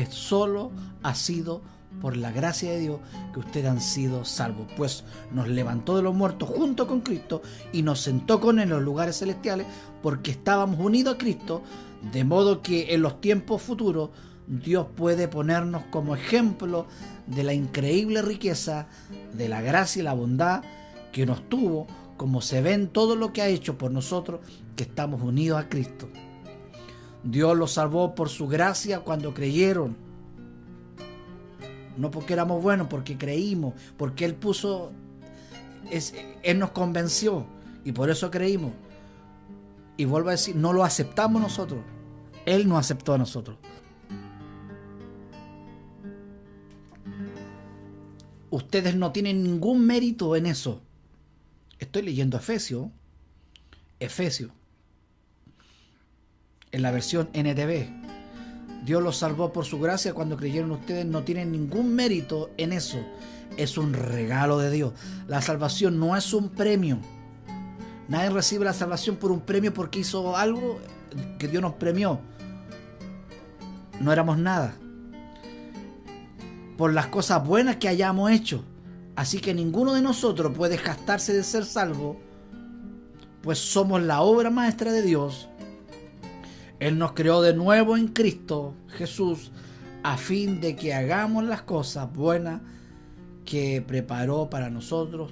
solo ha sido por la gracia de Dios que ustedes han sido salvos, pues nos levantó de los muertos junto con Cristo y nos sentó con él en los lugares celestiales, porque estábamos unidos a Cristo, de modo que en los tiempos futuros Dios puede ponernos como ejemplo de la increíble riqueza de la gracia y la bondad que nos tuvo, como se ve en todo lo que ha hecho por nosotros que estamos unidos a Cristo. Dios los salvó por su gracia cuando creyeron. No porque éramos buenos, porque creímos, porque Él nos convenció y por eso creímos. Y vuelvo a decir, no lo aceptamos nosotros, Él nos aceptó a nosotros. Ustedes no tienen ningún mérito en eso. Estoy leyendo Efesios, en la versión NTV. Dios los salvó por su gracia cuando creyeron. Ustedes no tienen ningún mérito en eso. Es un regalo de Dios. La salvación no es un premio. Nadie recibe la salvación por un premio porque hizo algo que Dios nos premió. No éramos nada. Por las cosas buenas que hayamos hecho. Así que ninguno de nosotros puede jactarse de ser salvo, pues somos la obra maestra de Dios. Él nos creó de nuevo en Cristo Jesús a fin de que hagamos las cosas buenas que preparó para nosotros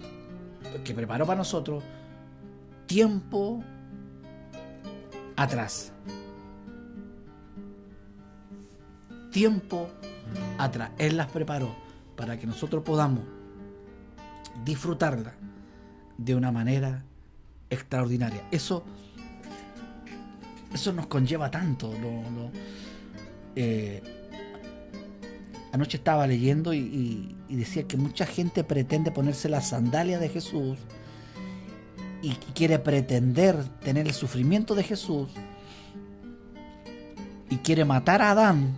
tiempo atrás. Tiempo atrás. Él las preparó para que nosotros podamos disfrutarla de una manera extraordinaria. Eso nos conlleva tanto. Anoche estaba leyendo y decía que mucha gente pretende ponerse las sandalias de Jesús y quiere pretender tener el sufrimiento de Jesús y quiere matar a Adán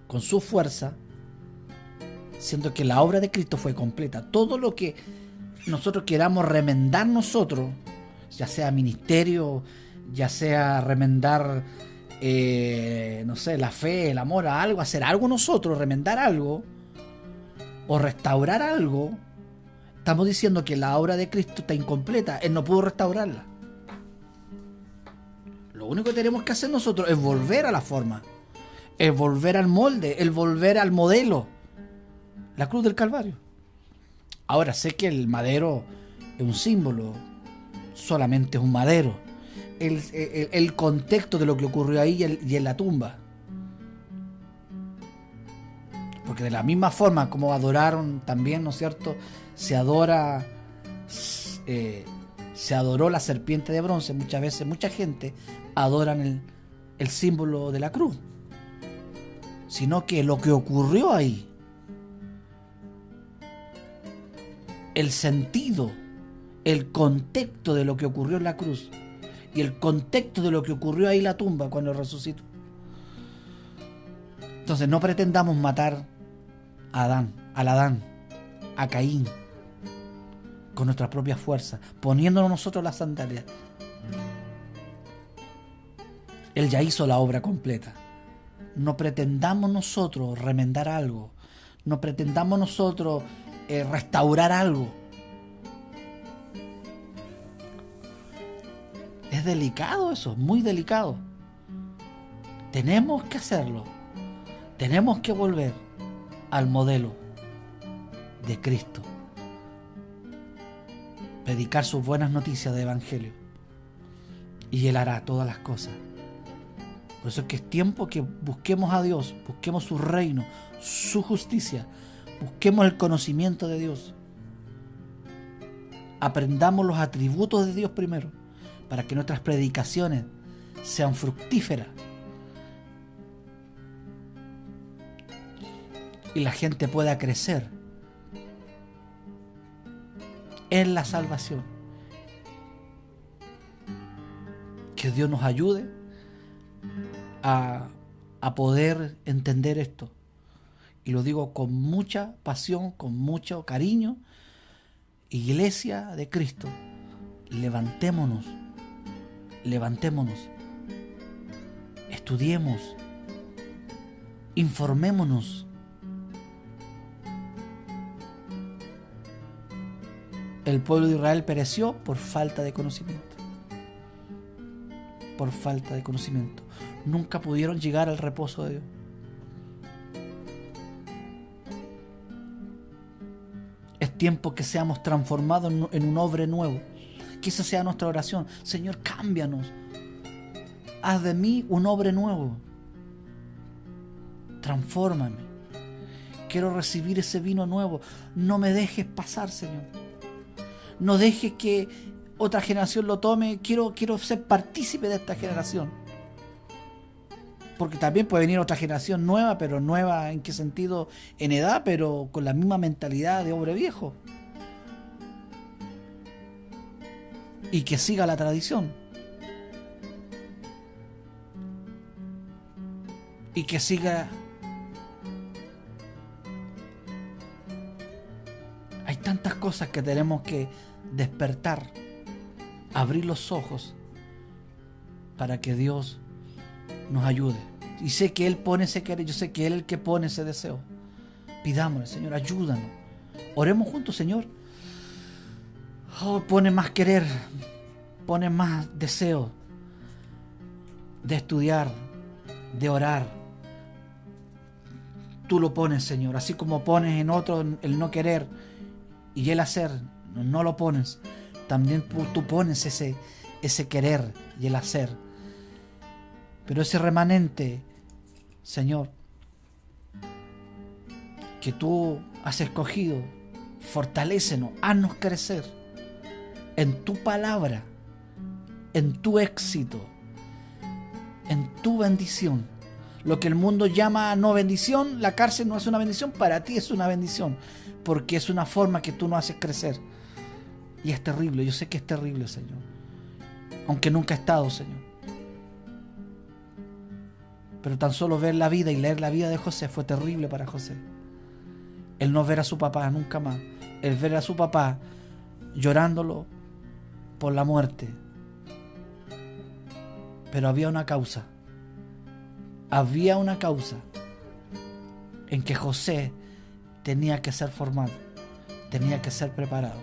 con su fuerza, siendo que la obra de Cristo fue completa. Todo lo que nosotros queramos remendar nosotros, ya sea ministerio, ya sea remendar no sé, la fe, el amor a algo, hacer algo nosotros, remendar algo o restaurar algo, estamos diciendo que la obra de Cristo está incompleta. Él no pudo restaurarla. Lo único que tenemos que hacer nosotros es volver a la forma, es volver al molde, es volver al modelo, la cruz del Calvario. Ahora sé que el madero es un símbolo, solamente es un madero. El contexto de lo que ocurrió ahí y en la tumba. Porque de la misma forma como adoraron también, ¿no es cierto? Se adoró la serpiente de bronce. Muchas veces, mucha gente adoran el símbolo de la cruz. Sino que lo que ocurrió ahí, el sentido, el contexto de lo que ocurrió en la cruz y el contexto de lo que ocurrió ahí en la tumba cuando resucitó. Entonces no pretendamos matar a Adán, a Caín, con nuestras propias fuerzas, poniéndonos nosotros las sandalias. Él ya hizo la obra completa. No pretendamos nosotros remendar algo, no pretendamos nosotros restaurar algo. Es delicado eso, muy delicado. Tenemos que hacerlo. Tenemos que volver al modelo de Cristo. Predicar sus buenas noticias de evangelio. Y Él hará todas las cosas. Por eso es que es tiempo que busquemos a Dios, busquemos su reino, su justicia, busquemos el conocimiento de Dios. Aprendamos los atributos de Dios primero, para que nuestras predicaciones sean fructíferas y la gente pueda crecer en la salvación. Que Dios nos ayude a poder entender esto. Y lo digo con mucha pasión, con mucho cariño. Iglesia de Cristo, levantémonos, estudiemos, informémonos. El pueblo de Israel pereció por falta de conocimiento. Por falta de conocimiento. Nunca pudieron llegar al reposo de Dios. Es tiempo que seamos transformados en un hombre nuevo. Que esa sea nuestra oración. Señor, cámbianos. Haz de mí un hombre nuevo. Transfórmame. Quiero recibir ese vino nuevo. No me dejes pasar, Señor. No dejes que otra generación lo tome. Quiero ser partícipe de esta generación. Porque también puede venir otra generación nueva, pero nueva ¿en qué sentido? En edad, pero con la misma mentalidad de hombre viejo. Y que siga la tradición. Y que siga... Hay tantas cosas que tenemos que despertar, abrir los ojos para que Dios nos ayude. Y sé que Él pone ese querer, yo sé que Él es el que pone ese deseo. Pidámosle, Señor, ayúdanos. Oremos juntos, Señor. Oh, pone más querer, pone más deseo de estudiar, de orar. Tú lo pones, Señor, así como pones en otro el no querer y el hacer, no lo pones. También tú pones ese querer y el hacer. Pero ese remanente, Señor, que tú has escogido, fortalécenos, haznos crecer en tu palabra, en tu éxito, en tu bendición. Lo que el mundo llama no bendición, la cárcel no es una bendición, para ti es una bendición, porque es una forma que tú nos haces crecer. Y es terrible, yo sé que es terrible, Señor, aunque nunca he estado, Señor. Pero tan solo ver la vida y leer la vida de José fue terrible para José. El no ver a su papá nunca más. El ver a su papá llorándolo por la muerte. Pero había una causa. había una causa en que José tenía que ser formado, tenía que ser preparado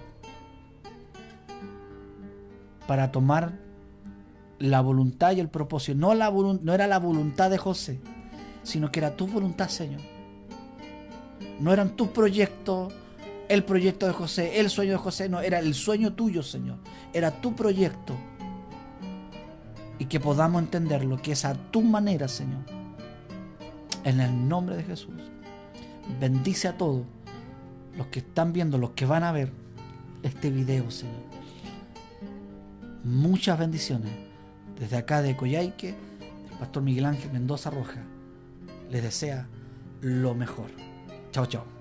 para tomar la voluntad y el propósito. No era la voluntad de José, sino que era tu voluntad, Señor. No eran tus proyectos, el proyecto de José, el sueño de José, no, era el sueño tuyo, Señor. Era tu proyecto. Y que podamos entender lo que es a tu manera, Señor. En el nombre de Jesús. Bendice a todos los que están viendo, los que van a ver este video, Señor. Muchas bendiciones. Desde acá de Coyhaique, el pastor Miguel Ángel Mendoza Rojas les desea lo mejor. Chao, chao.